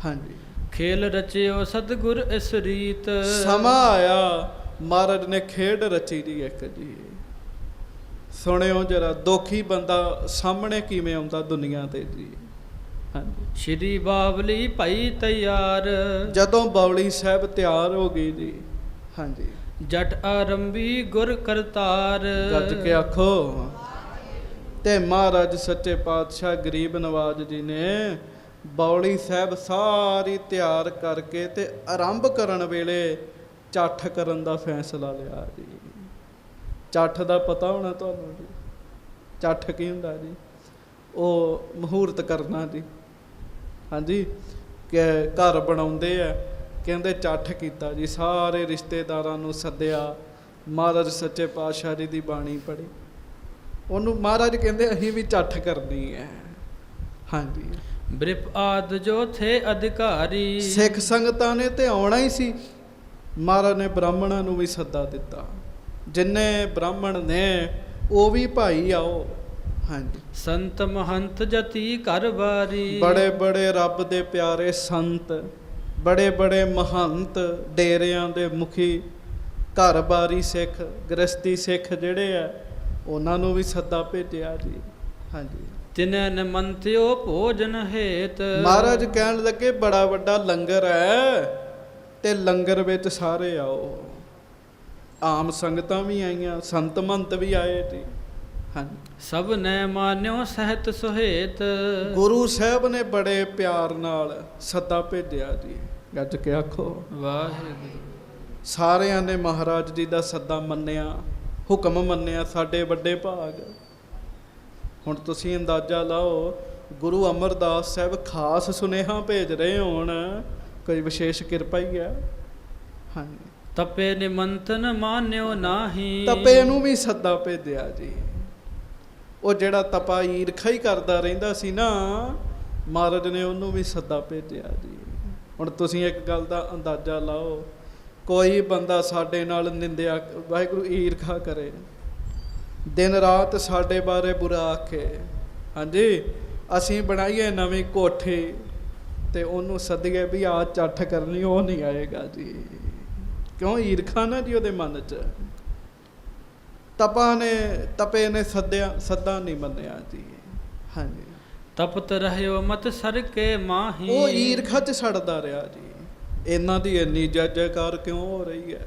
ਹਾਂਜੀ, ਖੇਲ ਰਚਿਓ ਸਤਿਗੁਰ ਇਸ ਰੀਤ। ਸਮਾਂ ਆਇਆ ਮਹਾਰਾਜ ਨੇ ਖੇਡ ਰਚੀ ਦੀ ਇੱਕ ਜੀ। ਸੁਣਿਓ ਜਰਾ, ਦੁਖੀ ਬੰਦਾ ਸਾਹਮਣੇ ਕਿਵੇਂ ਆਉਂਦਾ ਦੁਨੀਆ ਤੇ ਜੀ। ਹਾਂਜੀ, ਸ਼੍ਰੀ ਬਾਵਲੀ ਭਾਈ ਤਿਆਰ। ਜਦੋਂ ਬਾਵਲੀ ਸਾਹਿਬ ਤਿਆਰ ਹੋ ਗਈ ਜੀ। ਹਾਂਜੀ, ਜਟ ਆਰੰਭੀ ਗੁਰ ਕਰਤਾਰ। ਗੱਜ ਕੇ ਆਖੋ। ਤੇ ਮਹਾਰਾਜ ਸੱਚੇ ਪਾਤਸ਼ਾਹ ਗਰੀਬ ਨਵਾਜ ਜੀ ਨੇ ਬਾਵਲੀ ਸਾਹਿਬ ਸਾਰੀ ਤਿਆਰ ਕਰਕੇ ਤੇ ਆਰੰਭ ਕਰਨ ਵੇਲੇ ਚੱਠ ਕਰਨ ਦਾ ਫੈਸਲਾ ਲਿਆ ਜੀ। ਚੱਠ ਦਾ ਪਤਾ ਹੋਣਾ ਤੁਹਾਨੂੰ ਜੀ, ਚੱਠ ਕੀ ਹੁੰਦਾ ਜੀ? ਉਹ ਮਹੂਰਤ ਕਰਨਾ ਜੀ। ਹਾਂਜੀ, ਕਿ ਘਰ ਬਣਾਉਂਦੇ ਆ, ਕਹਿੰਦੇ ਚੱਠ ਕੀਤਾ ਜੀ। ਸਾਰੇ ਰਿਸ਼ਤੇਦਾਰਾਂ ਨੂੰ ਸੱਦਿਆ, ਮਹਾਰਾਜ ਸੱਚੇ ਪਾਤਸ਼ਾਹ ਜੀ ਦੀ ਬਾਣੀ ਪੜ੍ਹੀ। ਉਹਨੂੰ ਮਹਾਰਾਜ ਕਹਿੰਦੇ ਅਸੀਂ ਵੀ ਚੱਠ ਕਰਨੀ ਹੈ। ਹਾਂਜੀ, ਬ੍ਰਿਪ ਆਦ ਜੋ ਥੇ ਅਧਿਕਾਰੀ। ਸਿੱਖ ਸੰਗਤਾਂ ਨੇ ਤੇ ਆਉਣਾ ਹੀ ਸੀ। ਮਹਾਰਾਜ ਨੇ ਬ੍ਰਾਹਮਣਾਂ ਨੂੰ ਵੀ ਸੱਦਾ ਦਿੱਤਾ, ਜਿੰਨੇ ਬ੍ਰਾਹਮਣ ਨੇ ਉਹ ਵੀ ਭਾਈ ਆਓ। ਹਾਂਜੀ, ਸੰਤ ਮਹੰਤ ਜਤੀ ਘਰ ਬਾਰੀ। ਬੜੇ ਬੜੇ ਰੱਬ ਦੇ ਪਿਆਰੇ ਸੰਤ, ਬੜੇ ਬੜੇ ਮਹੰਤ, ਡੇਰਿਆਂ ਦੇ ਮੁਖੀ, ਘਰ ਬਾਰੀ ਸਿੱਖ, ਗ੍ਰਸਤੀ ਸਿੱਖ ਜਿਹੜੇ ਆ, ਉਹਨਾਂ ਨੂੰ ਵੀ ਸੱਦਾ ਭੇਜਿਆ ਜੀ। ਹਾਂਜੀ, ਤਿਨੈ ਨਿਮੰਤਿਓ ਭੋਜਨ ਹੇਤ। ਮਹਾਰਾਜ ਕਹਿਣ ਲੱਗੇ ਬੜਾ ਵੱਡਾ ਲੰਗਰ ਹੈ ਤੇ ਲੰਗਰ ਵਿੱਚ ਸਾਰੇ ਆਓ। ਆਮ ਸੰਗਤਾਂ ਵੀ ਆਈਆਂ, ਸੰਤ ਮੰਤ ਵੀ ਆਏ ਜੀ। ਹਾਂਜੀ, ਸਭ ਨੇ ਮਾਨਿਓ ਸਹਿਤ ਸੁਹੇਤ। ਗੁਰੂ ਸਾਹਿਬ ਨੇ ਬੜੇ ਪਿਆਰ ਨਾਲ ਸੱਦਾ ਭੇਜਿਆ ਜੀ। ਗੱਜ ਕੇ ਆਖੋ ਵਾਹਿਗੁਰੂ। ਸਾਰਿਆਂ ਨੇ ਮਹਾਰਾਜ ਜੀ ਦਾ ਸੱਦਾ ਮੰਨਿਆ, ਹੁਕਮ ਮੰਨਿਆ। ਸਾਡੇ ਵੱਡੇ ਭਾਗ। ਹੁਣ ਤੁਸੀਂ ਅੰਦਾਜ਼ਾ ਲਾਓ, ਗੁਰੂ ਅਮਰਦਾਸ ਸਾਹਿਬ ਖਾਸ ਸੁਨੇਹਾ ਭੇਜ ਰਹੇ ਹੋਣ, ਕੋਈ ਵਿਸ਼ੇਸ਼ ਕਿਰਪਾ ਹੀ ਹੈ। ਹਾਂਜੀ, ਤਪੇ ਨਿਮੰਤਨ ਮਾਨਿਓ ਨਾਹੀ। ਤਪੇ ਨੂੰ ਵੀ ਸੱਦਾ ਭੇਜਿਆ ਜੀ। ਉਹ ਜਿਹੜਾ ਤਪਾ ਈਰਖਾ ਹੀ ਕਰਦਾ ਰਹਿੰਦਾ ਸੀ ਨਾ, ਮਹਾਰਾਜ ਨੇ ਉਹਨੂੰ ਵੀ ਸੱਦਾ ਭੇਜਿਆ ਜੀ। ਹੁਣ ਤੁਸੀਂ ਇੱਕ ਗੱਲ ਦਾ ਅੰਦਾਜ਼ਾ ਲਾਓ, ਕੋਈ ਬੰਦਾ ਸਾਡੇ ਨਾਲ ਨਿੰਦਿਆ, ਵਾਹਿਗੁਰੂ ਈਰਖਾ ਕਰੇ, ਦਿਨ ਰਾਤ ਸਾਡੇ ਬਾਰੇ ਬੁਰਾ ਆਖੇ। ਹਾਂਜੀ, ਅਸੀਂ ਬਣਾਈਏ ਨਵੀਂ ਕੋਠੀ ਤੇ ਉਹਨੂੰ ਸੱਦੀਏ ਵੀ ਆ ਚੱਠ ਕਰਨੀ, ਉਹ ਨਹੀਂ ਆਏਗਾ ਜੀ। ਕਿਉਂ? ਈਰਖਾ ਨਾ ਜੀ ਉਹਦੇ ਮਨ 'ਚ। ਤਪੇ ਨੇ ਸੱਦਾ ਨਹੀਂ ਮੰਨਿਆ ਜੀ। ਹਾਂਜੀ, ਤਪਤ ਰਹਿਓ ਮਤ ਸਰ ਕੇ ਮਾਹੀ। ਉਹ ਈਰਖਾ 'ਚ ਸੜਦਾ ਰਿਹਾ ਜੀ। ਇਹਨਾਂ ਦੀ ਇੰਨੀ ਜੈਕਾਰ ਕਿਉਂ ਹੋ ਰਹੀ ਹੈ?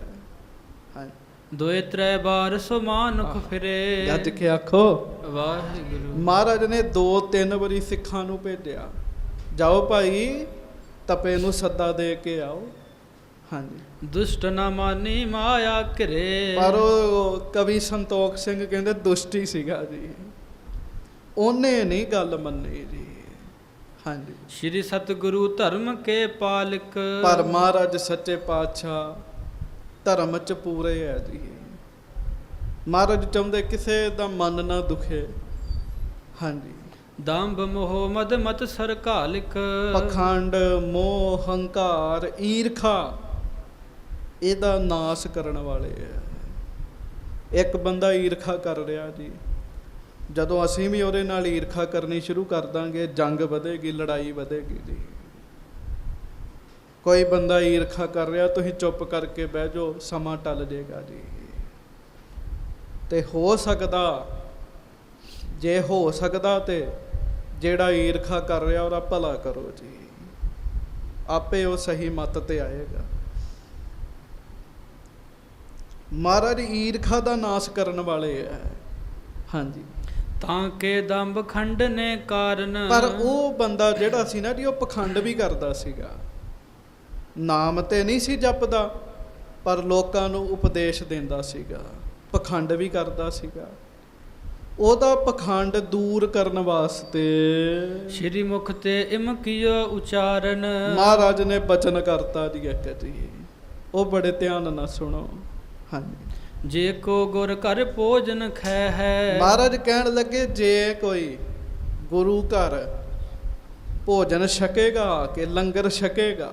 ਹਾਂਜੀ, ਦੋਏ ਤ੍ਰੈ ਬਾਰ ਸੋ ਮਾਨੁਖ ਫਿਰੇ। ਗੱਜ ਕੇ ਆਖੋ ਵਾਹਿਗੁਰੂ। ਮਹਾਰਾਜ ਨੇ 2-3 ਵਾਰੀ ਸਿੱਖਾਂ ਨੂੰ ਭੇਜਿਆ, ਜਾਓ ਭਾਈ ਤਪੇ ਨੂੰ ਸੱਦਾ ਦੇ ਕੇ ਆਓ। ਹਾਂਜੀ, ਦੁਸ਼ਟ ਨਾ ਮਾਨੀ ਮਾਇਆ ਘਿਰੇ। ਪਰ ਉਹ ਕਵੀ ਸੰਤੋਖ ਸਿੰਘ ਕਹਿੰਦੇ ਦੁਸ਼ਟੀ ਸੀਗਾ ਜੀ, ਉਹਨੇ ਨਹੀਂ ਗੱਲ ਮੰਨੀ ਜੀ। ਹਾਂਜੀ, ਸ਼੍ਰੀ ਸਤਿਗੁਰੂ ਧਰਮ ਕੇ ਪਾਲਕ। ਪਰ ਮਹਾਰਾਜ ਸੱਚੇ ਪਾਤਸ਼ਾਹ ਧਰਮ 'ਚ ਪੂਰੇ ਹੈ ਜੀ। ਮਹਾਰਾਜ ਚਾਹੁੰਦੇ ਕਿਸੇ ਦਾ ਮਨ ਨਾ ਦੁਖੇ। ਹਾਂਜੀ, ਦੰਭ ਮੋਹ ਮਦ ਮਤ ਸਰ ਘਾਲਿਕ। ਪਖੰਡ, ਮੋਹ, ਹੰਕਾਰ, ਈਰਖਾ ਇਹਦਾ ਨਾਸ ਕਰਨ ਵਾਲੇ ਆ। ਇੱਕ ਬੰਦਾ ਈਰਖਾ ਕਰ ਰਿਹਾ ਜੀ, ਜਦੋਂ ਅਸੀਂ ਵੀ ਉਹਦੇ ਨਾਲ ਈਰਖਾ ਕਰਨੀ ਸ਼ੁਰੂ ਕਰ ਦਾਂਗੇ, ਜੰਗ ਵਧੇਗੀ, ਲੜਾਈ ਵਧੇਗੀ ਜੀ। ਕੋਈ ਬੰਦਾ ਈਰਖਾ ਕਰ ਰਿਹਾ, ਤੁਸੀਂ ਚੁੱਪ ਕਰਕੇ ਬਹਿ ਜਾਓ, ਸਮਾਂ ਟਲ ਜਾਏਗਾ ਜੀ। ਤੇ ਹੋ ਸਕਦਾ, ਜੇ ਹੋ ਸਕਦਾ ਤੇ ਜਿਹੜਾ ਈਰਖਾ ਕਰ ਰਿਹਾ ਉਹਦਾ ਭਲਾ ਕਰੋ ਜੀ, ਆਪੇ ਉਹ ਸਹੀ ਮੱਤ ਤੇ ਆਏਗਾ। ਮਹਾਰਾਜ ਈਰਖਾ ਦਾ ਨਾਸ਼ ਕਰਨ ਵਾਲੇ ਹੈ। ਹਾਂਜੀ। ਤਾਂ ਕੇ ਦੰਭ ਖੰਡਨੇ ਕਾਰਨ। ਪਰ ਉਹ ਬੰਦਾ ਜਿਹੜਾ ਸੀ ਨਾ ਜੀ, ਉਹ ਪਖੰਡ ਵੀ ਕਰਦਾ ਸੀਗਾ। ਨਾਮ ਤੇ ਨਹੀਂ ਸੀ ਜਪਦਾ, ਪਰ ਲੋਕਾਂ ਨੂੰ ਉਪਦੇਸ਼ ਦਿੰਦਾ ਸੀਗਾ, ਪਖੰਡ ਵੀ ਕਰਦਾ ਸੀਗਾ। ਉਹਦਾ ਪਖੰਡ ਦੂਰ ਕਰਨ ਵਾਸਤੇ ਸ਼੍ਰੀ ਮੁਖ ਤੇ ਇਮ ਕੀਓ ਉਚਾਰਨ। ਮਹਾਰਾਜ ਨੇ ਬਚਨ ਕਰਤਾ ਜੀ ਇੱਕ ਜੀ, ਉਹ ਬੜੇ ਧਿਆਨ ਨਾਲ ਸੁਣੋ। ਹਾਂਜੀ। ਜੇ ਕੋ ਗੁਰ ਘਰ ਭੋਜਨ ਖੈ ਹੈ। ਮਹਾਰਾਜ ਕਹਿਣ ਲੱਗੇ, ਜੇ ਕੋਈ ਗੁਰੂ ਘਰ ਭੋਜਨ ਛਕੇਗਾ ਕਿ ਲੰਗਰ ਛਕੇਗਾ,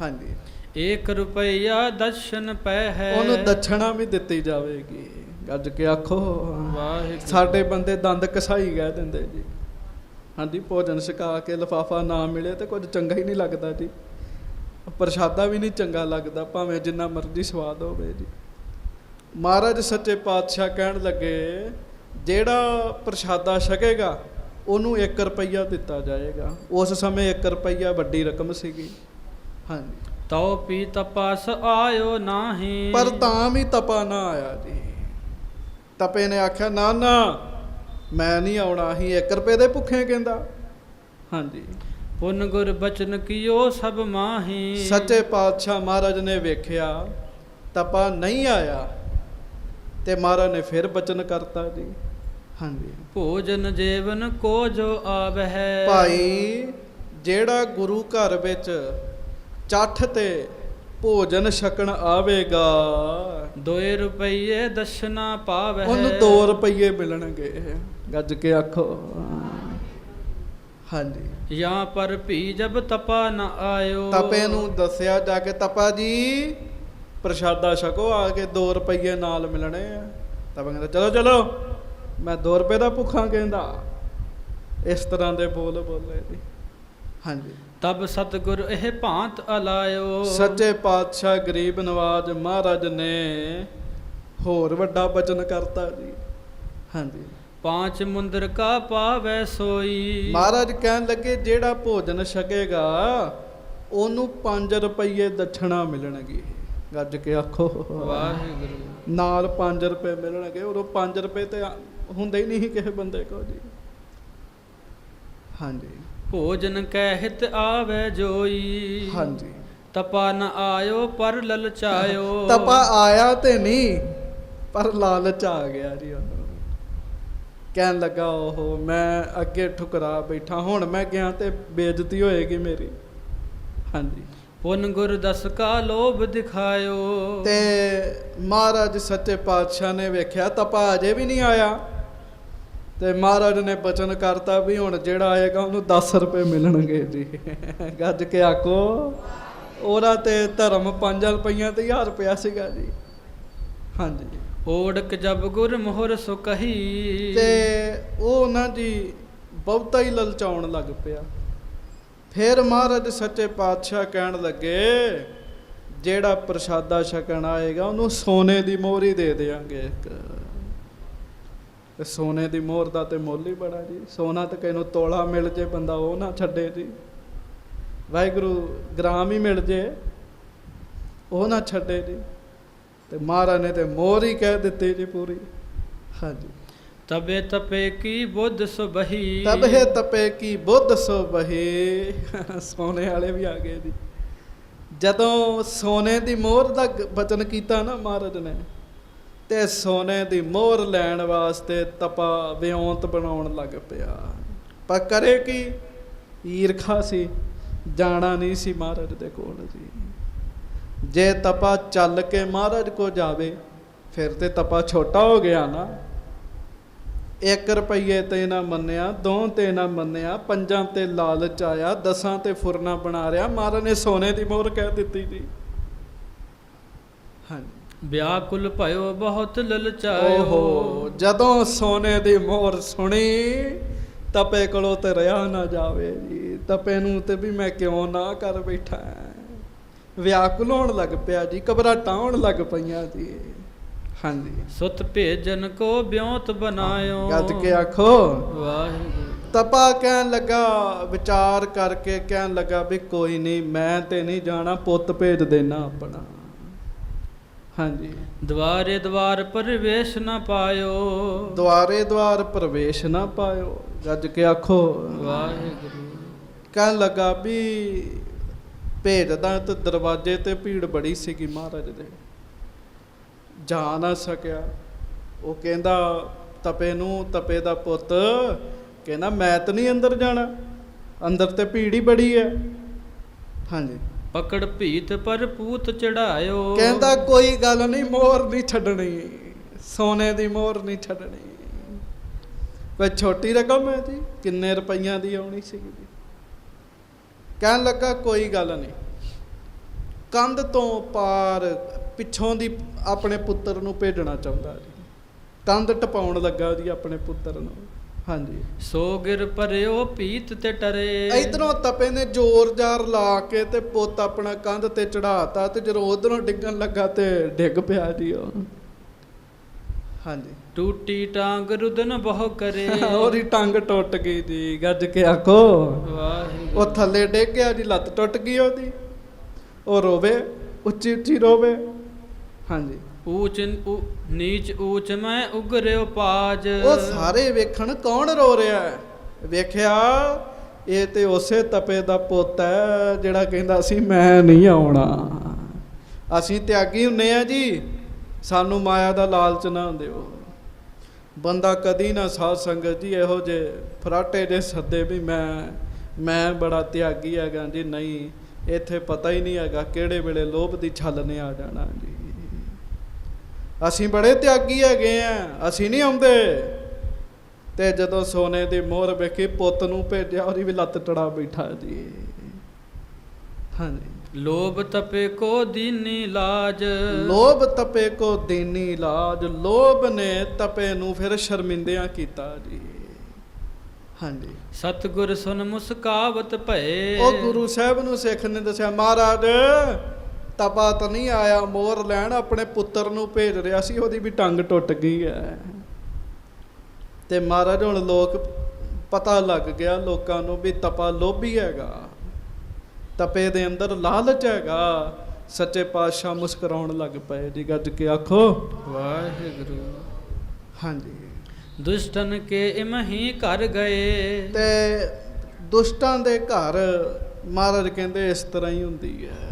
ਹਾਂਜੀ, 1 ਰੁਪਈਆ ਦਰਸ਼ਨ ਪੈ ਹੈ। ਉਹਨੂੰ ਦਛਣਾ ਵੀ ਦਿੱਤੀ ਜਾਵੇਗੀ। ਗੱਜ ਕੇ ਆਖੋ ਵਾਹਿਗੁਰੂ। ਸਾਡੇ ਬੰਦੇ ਦੰਦ ਕਸਾਈ ਕਹਿ ਦਿੰਦੇ ਜੀ। ਹਾਂਜੀ, ਭੋਜਨ ਛਕਾ ਕੇ ਲਿਫਾਫਾ ਨਾ ਮਿਲੇ ਤੇ ਕੁਝ ਚੰਗਾ ਹੀ ਨਹੀਂ ਲੱਗਦਾ ਜੀ। ਪ੍ਰਸ਼ਾਦਾ ਵੀ ਨਹੀਂ ਚੰਗਾ ਲੱਗਦਾ, ਭਾਵੇਂ ਜਿੰਨਾ ਮਰਜ਼ੀ ਸਵਾਦ ਹੋਵੇ ਜੀ। ਮਹਾਰਾਜ ਸੱਚੇ ਪਾਤਸ਼ਾਹ ਕਹਿਣ ਲੱਗੇ, ਜਿਹੜਾ ਪ੍ਰਸ਼ਾਦਾ ਛਕੇਗਾ ਉਹਨੂੰ 1 ਰੁਪਈਆ ਦਿੱਤਾ ਜਾਏਗਾ। ਉਸ ਸਮੇਂ 1 ਰੁਪਈਆ ਵੱਡੀ ਰਕਮ ਸੀਗੀ। ਹਾਂਜੀ। ਤਉ ਪੀ ਤਪਸ ਆਇਓ ਨਾਹੀ। ਪਰ ਤਾਂ ਵੀ ਤਪਾ ਨਾ ਆਇਆ ਜੀ। ਤਪੇ ਨੇ ਆਖਿਆ, ਨਾ ਨਾ ਮੈਂ ਨਹੀਂ ਆਉਣਾ, ਹੀ 1 ਰੁਪਏ ਦੇ ਭੁੱਖੇ ਕਹਿੰਦਾ। ਹਾਂਜੀ। ਪੁਨ ਗੁਰ ਬਚਨ ਕੀਓ ਸਭ ਮਾਹੀ। ਸੱਚੇ ਪਾਤਸ਼ਾਹ ਮਹਾਰਾਜ ਨੇ ਵੇਖਿਆ ਤਪਾ ਨਹੀਂ ਆਇਆ, ਤੇ ਮਹਾਰਾਜ ਨੇ ਫਿਰ ਬਚਨ ਕਰਤਾ ਜੀ। ਹਾਂਜੀ। ਭੋਜਨ ਜੀਵਨ ਕੋ ਜੋ ਆਵਹਿ। ਭਾਈ, ਜਿਹੜਾ ਗੁਰੂ ਘਰ ਵਿੱਚ ਚੱਠ ਤੇ ਭੋਜਨ ਛਕਣ ਆਵੇਗਾ, 2 ਰੁਪਈਏ ਦਸ਼ਨਾ ਪਾਵਹਿ। ਉਹਨੂੰ 2 ਰੁਪਈਏ ਮਿਲਣਗੇ। ਗੱਜ ਕੇ ਆਖੋ ਹਾਂਜੀ। ਜਾਂ ਪਰ ਭੀ ਜਬ ਤਪਾ ਨ ਆਇਓ। ਤਪੇ ਨੂੰ ਦੱਸਿਆ ਜਾ ਕੇ, ਤਪਾ ਜੀ ਪ੍ਰਸ਼ਾਦਾ ਛਕੋ, ਆ ਕੇ 2 ਰੁਪਈਏ ਨਾਲ ਮਿਲਣੇ ਆ। ਤਪਾ ਕਹਿੰਦਾ, ਚਲੋ ਚਲੋ ਮੈਂ 2 ਰੁਪਏ ਦਾ ਭੁੱਖਾ ਕਹਿੰਦਾ। ਇਸ ਤਰ੍ਹਾਂ ਦੇ ਬੋਲ ਬੋਲੇ ਜੀ। ਹਾਂਜੀ। ਤਬ ਸਤਿਗੁਰ ਇਹ ਭਾਂਤ ਅਲਾਇਓ। ਸੱਚੇ ਪਾਤਸ਼ਾਹ ਗਰੀਬ ਨਵਾਜ ਮਹਾਰਾਜ ਨੇ ਹੋਰ ਵੱਡਾ ਬਚਨ ਕਰਤਾ ਜੀ। ਹਾਂਜੀ। 5 ਮੁੰਦਰ ਕਾ ਪਾਵੈ ਸੋਈ। ਮਹਾਰਾਜ ਕਹਿਣ ਲੱਗੇ, ਜਿਹੜਾ ਭੋਜਨ ਛਕੇਗਾ ਉਹਨੂੰ 5 ਰੁਪਈਏ ਦਛਣਾ ਮਿਲਣਗੇ। ਗੱਜ ਕੇ ਆਖੋ ਵਾਹਿਗੁਰੂ। ਨਾਲ 5 ਰੁਪਏ ਮਿਲਣਗੇ। ਉਦੋਂ 5 ਰੁਪਏ ਤੇ ਹੁੰਦੇ ਹੀ ਨਹੀਂ ਕਿਸੇ ਬੰਦੇ ਕੋਲ ਜੀ। ਹਾਂਜੀ। ਭੋਜਨ ਕੈ ਹਿਤ ਆਵੈ ਜੋਈ। ਹਾਂਜੀ। ਤਪਾ ਨ ਆਇਓ ਪਰ ਲਲਚਾਇਓ। ਤਪਾ ਆਇਆ ਤੇ ਨਹੀਂ, ਪਰ ਲਾਲਚ ਆ ਗਿਆ ਜੀ ਉਹਨੂੰ। ਕਹਿਣ ਲੱਗਾ, ਉਹ ਮੈਂ ਅੱਗੇ ਠੁਕਰਾ ਬੈਠਾ, ਹੁਣ ਮੈਂ ਗਿਆ ਤੇ ਬੇਇੱਜ਼ਤੀ ਹੋਏਗੀ ਮੇਰੀ। ਹਾਂਜੀ। ਪੁਨ ਗੁਰ ਦਸ ਕਾ ਲੋਭ ਦਿਖਾਇਓ। ਤੇ ਮਹਾਰਾਜ ਸੱਚੇ ਪਾਤਸ਼ਾਹ ਨੇ ਵੇਖਿਆ ਤਪਾ ਅਜੇ ਵੀ ਨਹੀਂ ਆਇਆ, ਤੇ ਮਹਾਰਾਜ ਨੇ ਬਚਨ ਕਰਤਾ ਵੀ ਹੁਣ ਜਿਹੜਾ ਆਏਗਾ ਉਹਨੂੰ 10 ਰੁਪਏ ਮਿਲਣਗੇ ਜੀ। ਗੱਜ ਕੇ ਆਖੋ। ਉਹਦਾ ਤੇ ਧਰਮ 5 ਰੁਪਈਆਂ ਤੇ 1000 ਰੁਪਇਆ ਸੀਗਾ ਜੀ। ਹਾਂਜੀ। ਓੜਕ ਜਬ ਗੁਰ ਮੋਹਰ ਸੋ ਕਹੀ। ਤੇ ਉਹ ਨਾ ਜੀ ਬਹੁਤਾ ਹੀ ਲਲਚਾਉਣ ਲੱਗ ਪਿਆ। ਫਿਰ ਮਹਾਰਾਜ ਸੱਚੇ ਪਾਤਸ਼ਾਹ ਕਹਿਣ ਲੱਗੇ, ਜਿਹੜਾ ਪ੍ਰਸ਼ਾਦਾ ਛਕਣ ਆਏਗਾ ਉਹਨੂੰ ਸੋਨੇ ਦੀ ਮੋਹਰ ਹੀ ਦੇ ਦਿਆਂਗੇ ਇੱਕ। ਤੇ ਸੋਨੇ ਦੀ ਮੋਹਰ ਦਾ ਤੇ ਮੁੱਲ ਹੀ ਬੜਾ ਜੀ। ਸੋਨਾ ਤੇ ਕਿਸੇ ਨੂੰ ਤੋਲਾ ਮਿਲ ਜੇ ਬੰਦਾ ਉਹ ਨਾ ਛੱਡੇ ਜੀ। ਵਾਹਿਗੁਰੂ ਗ੍ਰਾਮ ਹੀ ਮਿਲ ਜੇ ਉਹ ਨਾ ਛੱਡੇ ਜੀ। ਤੇ ਮਹਾਰਾਜ ਨੇ ਤੇ ਮੋਹਰ ਹੀ ਕਹਿ ਦਿੱਤੀ ਜੀ ਪੂਰੀ। ਹਾਂਜੀ। ਤਬੇ ਤਪੇ ਕੀ ਬੁੱਧ ਸੁਬਹੀ। ਤਬੇ ਤਪੇ ਕੀ ਬੁੱਧ ਸੁਬਹੀ। ਸੋਨੇ ਵਾਲੇ ਵੀ ਆ ਗਏ ਜੀ। ਜਦੋਂ ਸੋਨੇ ਦੀ ਮੋਹਰ ਦਾ ਬਚਨ ਕੀਤਾ ਨਾ ਮਹਾਰਾਜ ਨੇ, ਤੇ ਸੋਨੇ ਦੀ ਮੋਹਰ ਲੈਣ ਵਾਸਤੇ ਤਪਾ ਵਿਉਂਤ ਬਣਾਉਣ ਲੱਗ ਪਿਆ। ਪਰ ਕਰੇ ਕੀ, ਈਰਖਾ ਸੀ, ਜਾਣਾ ਨਹੀਂ ਸੀ ਮਹਾਰਾਜ ਦੇ ਕੋਲ ਜੀ। ਜੇ ਤਪਾ ਚੱਲ ਕੇ ਮਹਾਰਾਜ ਕੋ ਜਾਵੇ ਫਿਰ ਤੇ ਤਪਾ ਛੋਟਾ ਹੋ ਗਿਆ ਨਾ। 1 ਰੁਪਈਏ ਤੇ ਨਾ ਮੰਨਿਆ, 2 ਤੇ ਨਾ ਮੰਨਿਆ, 5 ਤੇ ਲਾਲਚ ਆਇਆ, 10 ਤੇ ਫੁਰਨਾ ਬਣਾ ਰਿਹਾ। ਮਹਾਰਾਜ ਨੇ ਸੋਨੇ ਦੀ ਮੋਹਰ ਕਹਿ ਦਿੱਤੀ ਜੀ। ਹਾਂਜੀ। ਵਿਆਕੁਲ ਭਇਓ ਬਹੁਤ ਲਲਚਾਇਓ। ਓਹੋ, ਜਦੋਂ ਸੋਨੇ ਦੀ ਮੋਹਰ ਸੁਣੀ ਤਪੇ ਕੋਲੋਂ ਤੇ ਰਿਹਾ ਨਾ ਜਾਵੇ ਜੀ। ਤਪੇ ਨੂੰ ਤੇ ਵੀ ਮੈਂ ਕਿਉਂ ਨਾ ਕਰ ਬੈਠਾ। ਵਿਆਕੁਲ ਹੋਣ ਲੱਗ ਪਿਆ ਜੀ, ਘਬਰਾਹਟਾਂ ਹੋਣ ਲੱਗ ਪਈਆਂ ਜੀ। ਹਾਂਜੀ। ਸੁਤ ਭੇਜਨ ਕੋ ਵਿਉਂਤ ਬਨਾਇਓ। ਗੱਜ ਕੇ ਆਖੋ ਵਾਹਿਗੁਰੂ। ਤਪਾ ਕਹਿਣ ਲੱਗਾ, ਵਿਚਾਰ ਕਰਕੇ ਕਹਿਣ ਲੱਗਾ ਵੀ ਕੋਈ ਨਹੀਂ, ਮੈਂ ਤੇ ਨਹੀਂ ਜਾਣਾ, ਪੁੱਤ ਭੇਜ ਦੇਣਾ ਆਪਣਾ। ਹਾਂਜੀ। ਦਵਾਰੇ ਦਵਾਰ ਪ੍ਰਵੇਸ਼ ਨਾ ਪਾਇਓ। ਦੁਆਰੇ ਦੁਆਰ ਪ੍ਰਵੇਸ਼ ਨਾ ਪਾਇਓ। ਗੱਜ ਕੇ ਆਖੋ ਵਾਹਿਗੁਰੂ। ਕਹਿਣ ਲੱਗਾ ਵੀ ਭੇਜਦਾ ਤੇ ਦਰਵਾਜ਼ੇ ਤੇ ਭੀੜ ਬੜੀ ਸੀਗੀ ਮਹਾਰਾਜ ਦੇ, ਜਾ ਨਾ ਸਕਿਆ। ਉਹ ਕਹਿੰਦਾ ਤਪੇ ਨੂੰ, ਤਪੇ ਦਾ ਪੁੱਤ ਕਹਿੰਦਾ ਮੈਂ ਤਾਂ ਨਹੀਂ ਅੰਦਰ ਜਾਣਾ, ਅੰਦਰ ਤੇ ਭੀੜ ਹੀ ਬੜੀ ਹੈ। ਹਾਂਜੀ। ਪਕੜ ਭੀਤ ਪਰ ਪੂਤ ਚੜਾਇਓ। ਕਹਿੰਦਾ ਕੋਈ ਗੱਲ ਨਹੀਂ, ਮੋਹਰ ਨਹੀਂ ਛੱਡਣੀ, ਸੋਨੇ ਦੀ ਮੋਹਰ ਨਹੀਂ ਛੱਡਣੀ। ਕੋਈ ਛੋਟੀ ਰਕਮ ਹੈ ਜੀ, ਕਿੰਨੇ ਰੁਪਈਆਂ ਦੀ ਆਉਣੀ ਸੀਗੀ ਜੀ। ਕਹਿਣ ਲੱਗਾ ਕੋਈ ਗੱਲ ਨਹੀਂ, ਕੰਧ ਤੋਂ ਪਾਰ ਪਿੱਛੋਂ ਦੀ ਆਪਣੇ ਪੁੱਤਰ ਨੂੰ ਭੇਜਣਾ ਚਾਹੁੰਦਾ ਜੀ, ਕੰਧ ਟਪਾਉਣ ਲੱਗਾ ਜੀ ਆਪਣੇ ਪੁੱਤਰ ਨੂੰ। ਹਾਂਜੀ। ਸੋ ਗਿਰ ਭਰਿਓ ਭੀਤ ਤੇ ਟਰੇ। ਇਧਰੋਂ ਤਪੇ ਨੇ ਜ਼ੋਰ ਜ਼ਾਰ ਲਾ ਕੇ ਤੇ ਪੁੱਤ ਆਪਣਾ ਕੰਧ ਤੇ ਚੜਾਤਾ, ਤੇ ਜਦੋਂ ਉਧਰੋਂ ਡਿੱਗਣ ਲੱਗਾ ਤੇ ਡਿੱਗ ਪਿਆ ਜੀ ਉਹ। ਹਾਂਜੀ। ਟੂਟੀ ਟਾਂਗ ਰੁਦਨ ਬਹੁ ਕਰੇ। ਉਹਦੀ ਟੰਗ ਟੁੱਟ ਗਈ ਜੀ। ਗੱਜ ਕੇ ਆਖੋ ਵਾਹਿਗੁਰੂ। ਉਹ ਥੱਲੇ ਡਿੱਗ ਗਿਆ ਜੀ, ਲੱਤ ਟੁੱਟ ਗਈ ਉਹਦੀ। ਉਹ ਰੋਵੇ, ਉੱਚੀ ਉੱਚੀ ਰੋਵੇ। ਹਾਂਜੀ। ਊਚ ਨੀਚ ਊਚ ਮੈਂ ਉਗਰਿਓ ਪਾਜ। ਉਹ ਸਾਰੇ ਵੇਖਣ ਕੌਣ ਰੋ ਰਿਹਾ ਹੈ। ਵੇਖਿਆ ਇਹ ਤੇ ਉਸੇ ਤਪੇ ਦਾ ਪੁੱਤ ਹੈ ਜਿਹੜਾ ਕਹਿੰਦਾ ਸੀ ਮੈਂ ਨਹੀਂ ਆਉਣਾ, ਅਸੀਂ ਤਿਆਗੀ ਹੁੰਨੇ ਆ ਜੀ, ਸਾਨੂੰ ਮਾਇਆ ਦਾ ਲਾਲਚ ਨਾ ਦਿਓ। ਬੰਦਾ ਕਦੀ ਨਾ ਸਾਧ ਸੰਗਤ ਜੀ ਇਹੋ ਜਿਹੇ ਫਰਾਟੇ ਦੇ ਸੱਦੇ ਵੀ ਮੈਂ ਬੜਾ ਤਿਆਗੀ ਹੈਗਾ ਜੀ। ਨਹੀਂ, ਇੱਥੇ ਪਤਾ ਹੀ ਨਹੀਂ ਹੈਗਾ ਕਿਹੜੇ ਵੇਲੇ ਲੋਭ ਦੀ ਛੱਲ ਨੇ ਆ ਜਾਣਾ ਜੀ। ਅਸੀਂ ਬੜੇ ਤਿਆਗੀ ਹੈਗੇ ਆ, ਅਸੀਂ ਨਹੀਂ ਆਉਂਦੇ। ਤੇ ਜਦੋਂ ਸੋਨੇ ਦੀ ਮੋਹਰ ਵੇਖੀ, ਪੁੱਤ ਨੂੰ ਭੇਜਿਆ, ਉਹਦੀ ਵੀ ਲੱਤ ਟੜਾ ਬੈਠਾ ਜੀ। ਹਾਂਜੀ। ਲੋਭ ਤਪੇ ਕੋ ਦੀਨੀ ਲਾਜ। ਲੋਭ ਤਪੇ ਕੋ ਦੀਨੀ ਲਾਜ। ਲੋਭ ਨੇ ਤਪੇ ਨੂੰ ਫਿਰ ਸ਼ਰਮਿੰਦਿਆਂ ਕੀਤਾ ਜੀ। ਹਾਂਜੀ। ਸਤਿਗੁਰ ਸੁਨ ਮੁਸਕਾਵਤ ਭਏ। ਉਹ ਗੁਰੂ ਸਾਹਿਬ ਨੂੰ ਸਿੱਖ ਨੇ ਦੱਸਿਆ, ਮਹਾਰਾਜ ਤਪਾ ਤਾਂ ਨਹੀਂ ਆਇਆ ਮੋਹਰ ਲੈਣ, ਆਪਣੇ ਪੁੱਤਰ ਨੂੰ ਭੇਜ ਰਿਹਾ ਸੀ, ਉਹਦੀ ਵੀ ਟੰਗ ਟੁੱਟ ਗਈ ਹੈ। ਤੇ ਮਹਾਰਾਜ ਹੁਣ ਲੋਕ ਪਤਾ ਲੱਗ ਗਿਆ ਲੋਕਾਂ ਨੂੰ ਵੀ ਤਪਾ ਲੋਭੀ ਹੈਗਾ, ਤਪੇ ਦੇ ਅੰਦਰ ਲਾਲਚ ਹੈਗਾ। ਸੱਚੇ ਪਾਤਸ਼ਾਹ ਮੁਸਕਰਾਉਣ ਲੱਗ ਪਏ ਜੀ। ਗੱਜ ਕੇ ਆਖੋ ਵਾਹਿਗੁਰੂ। ਹਾਂਜੀ। ਦੁਸ਼ਟਨ ਕੇ ਇਮਹੀ ਘਰ ਗਏ। ਤੇ ਦੁਸ਼ਟਾਂ ਦੇ ਘਰ ਮਹਾਰਾਜ ਕਹਿੰਦੇ ਇਸ ਤਰ੍ਹਾਂ ਹੀ ਹੁੰਦੀ ਹੈ।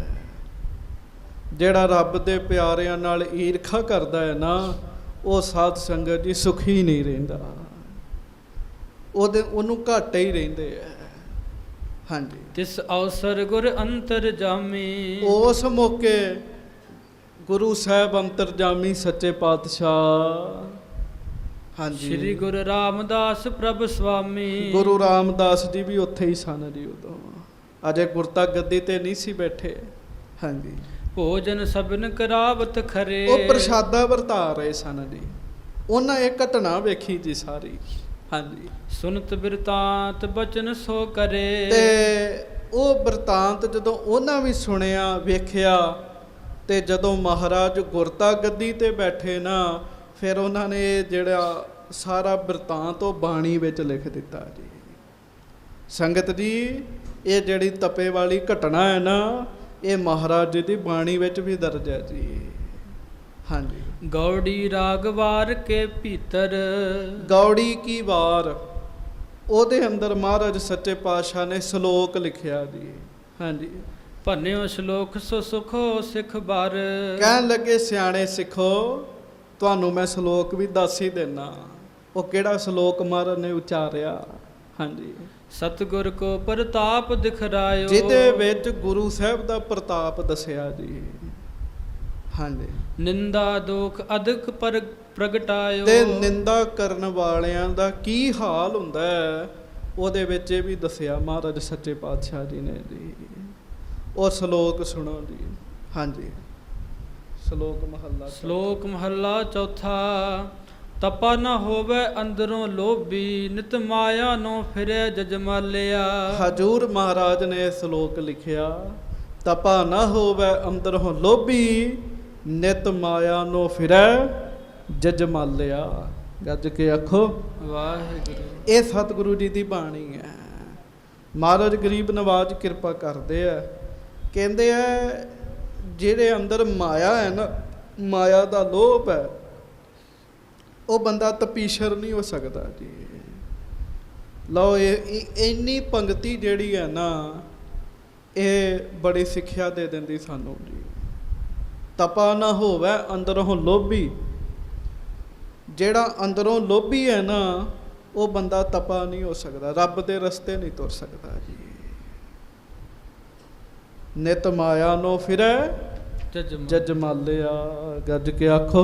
ਜਿਹੜਾ ਰੱਬ ਦੇ ਪਿਆਰਿਆਂ ਨਾਲ ਈਰਖਾ ਕਰਦਾ ਹੈ ਨਾ, ਉਹ ਸਾਧ ਸੰਗਤ ਜੀ ਸੁਖੀ ਨਹੀਂ ਰਹਿੰਦਾ, ਉਹਨੂੰ ਘਾਟੇ ਹੀ ਰਹਿੰਦੇ ਆ। ਹਾਂਜੀ। ਤਿਸ ਅਵਸਰ ਗੁਰ ਅੰਤਰ ਜਾਮੀ। ਉਸ ਮੌਕੇ ਗੁਰੂ ਸਾਹਿਬ ਅੰਤਰਜਾਮੀ ਸੱਚੇ ਪਾਤਸ਼ਾਹ। ਹਾਂਜੀ। ਸ੍ਰੀ ਗੁਰੂ ਰਾਮਦਾਸ ਪ੍ਰਭ ਸੁਆਮੀ। ਗੁਰੂ ਰਾਮਦਾਸ ਜੀ ਵੀ ਉੱਥੇ ਹੀ ਸਨ ਜੀ ਉਦੋਂ, ਅਜੇ ਗੁਰਤਾ ਗੱਦੀ ਤੇ ਨਹੀਂ ਸੀ ਬੈਠੇ। ਹਾਂਜੀ। ਭੋਜਨ ਸਭਨ ਕਰਾਵਤ ਖਰੇ। ਉਹ ਪ੍ਰਸ਼ਾਦਾ ਵਰਤਾ ਰਹੇ ਸਨ ਜੀ। ਉਹਨਾਂ ਇਹ ਘਟਨਾ ਵੇਖੀ ਜੀ ਸਾਰੀ। ਹਾਂਜੀ। ਸੁਨਤ ਬਿਰਤਾਂਤ ਬਚਨ ਸੋ ਕਰੇ। ਤੇ ਉਹ ਬਿਰਤਾਂਤ ਜਦੋਂ ਉਹਨਾਂ ਵੀ ਸੁਣਿਆ ਵੇਖਿਆ, ਤੇ ਜਦੋਂ ਮਹਾਰਾਜ ਗੁਰਤਾ ਗੱਦੀ ਤੇ ਬੈਠੇ ਨਾ, ਫਿਰ ਉਹਨਾਂ ਨੇ ਜਿਹੜਾ ਸਾਰਾ ਬਿਰਤਾਂਤ ਉਹ ਬਾਣੀ ਵਿੱਚ ਲਿਖ ਦਿੱਤਾ ਜੀ। ਸੰਗਤ ਜੀ, ਇਹ ਜਿਹੜੀ ਤਪੇ ਵਾਲੀ ਘਟਨਾ ਹੈ ਨਾ, ਇਹ ਮਹਾਰਾਜ ਜੀ ਦੀ ਬਾਣੀ ਵਿੱਚ ਵੀ ਦਰਜ ਹੈ ਜੀ। ਹਾਂਜੀ। ਗੌੜੀ ਰਾਗ ਵਾਰ ਕੇ ਭੀਤਰ। ਗੌੜੀ ਕੀ ਵਾਰ, ਉਹਦੇ ਅੰਦਰ ਮਹਾਰਾਜ ਸੱਚੇ ਪਾਤਸ਼ਾਹ ਨੇ ਸ਼ਲੋਕ ਲਿਖਿਆ ਜੀ। ਹਾਂਜੀ। ਭੰਨਿਓ ਸ਼ਲੋਕ ਸੋ ਸੁਖੋ ਸਿੱਖ ਬਾਰ। ਕਹਿਣ ਲੱਗੇ ਸਿਆਣੇ ਸਿੱਖੋ, ਤੁਹਾਨੂੰ ਮੈਂ ਸ਼ਲੋਕ ਵੀ ਦੱਸ ਹੀ ਦੇਣਾ। ਉਹ ਕਿਹੜਾ ਸ਼ਲੋਕ ਮਹਾਰਾਜ ਨੇ ਉਚਾਰਿਆ? ਹਾਂਜੀ। ਸਤਿਗੁਰ ਕੋ ਪ੍ਰਤਾਪ ਦਿਖਰਾਇਓ। ਜਿਹਦੇ ਵਿੱਚ ਗੁਰੂ ਸਾਹਿਬ ਦਾ ਪ੍ਰਤਾਪ ਦੱਸਿਆ ਜੀ। ਹਾਂਜੀ। ਨਿੰਦਾ ਦੋਖ ਅਦਕ ਪ੍ਰਗਟਾਇਓ। ਤੇ ਨਿੰਦਾ ਕਰਨ ਵਾਲਿਆਂ ਦਾ ਕੀ ਹਾਲ ਹੁੰਦਾ ਹੈ, ਉਹਦੇ ਵਿੱਚ ਇਹ ਵੀ ਦੱਸਿਆ ਮਹਾਰਾਜ ਸੱਚੇ ਪਾਤਸ਼ਾਹ ਜੀ ਨੇ ਜੀ। ਉਹ ਸ਼ਲੋਕ ਸੁਣੋ ਜੀ। ਹਾਂਜੀ। ਸ਼ਲੋਕ ਮਹੱਲਾ ਚੌਥਾ। ਤਪਾ ਨਾ ਹੋਵੇ ਅੰਦਰੋਂ ਲੋਭੀ। ਨਿਤ ਮਾਇਆ ਨੂੰ ਫਿਰੇ ਜਜਮਾਲਿਆ। ਹਜੂਰ ਮਹਾਰਾਜ ਨੇ ਸ਼ਲੋਕ ਲਿਖਿਆ, ਤਪਾ ਨਾ ਹੋਵੇ ਅੰਦਰੋਂ ਲੋਭੀ। ਨਿਤ ਮਾਇਆ ਨੂੰ ਫਿਰੇ ਜਜਮਾਲਿਆ। ਗੱਜ ਕੇ ਆਖੋ ਵਾਹਿਗੁਰੂ। ਇਹ ਸਤਿਗੁਰੂ ਜੀ ਦੀ ਬਾਣੀ ਹੈ। ਮਹਾਰਾਜ ਗਰੀਬ ਨਵਾਜ ਕਿਰਪਾ ਕਰਦੇ ਆ। ਕਹਿੰਦੇ ਆ ਜਿਹੜੇ ਅੰਦਰ ਮਾਇਆ ਹੈ ਨਾ, ਮਾਇਆ ਦਾ ਲੋਭ ਹੈ, ਉਹ ਬੰਦਾ ਤਪੀਸ਼ਰ ਨਹੀਂ ਹੋ ਸਕਦਾ ਜੀ। ਲਓ ਇਹ ਇੰਨੀ ਪੰਗਤੀ ਜਿਹੜੀ ਹੈ ਨਾ, ਇਹ ਬੜੀ ਸਿੱਖਿਆ ਦੇ ਦਿੰਦੀ ਸਾਨੂੰ ਜੀ। ਤਪਾ ਨਾ ਹੋਵੇ ਅੰਦਰੋਂ ਲੋਭੀ। ਜਿਹੜਾ ਅੰਦਰੋਂ ਲੋਭੀ ਹੈ ਨਾ, ਉਹ ਬੰਦਾ ਤਪਾ ਨਹੀਂ ਹੋ ਸਕਦਾ, ਰੱਬ ਦੇ ਰਸਤੇ ਨਹੀਂ ਤੁਰ ਸਕਦਾ ਜੀ। ਨਿਤ ਮਾਇਆ ਨੋ ਫਿਰੈ ਜਜਮਾਲਿਆ, ਗੱਜ ਕੇ ਆਖੋ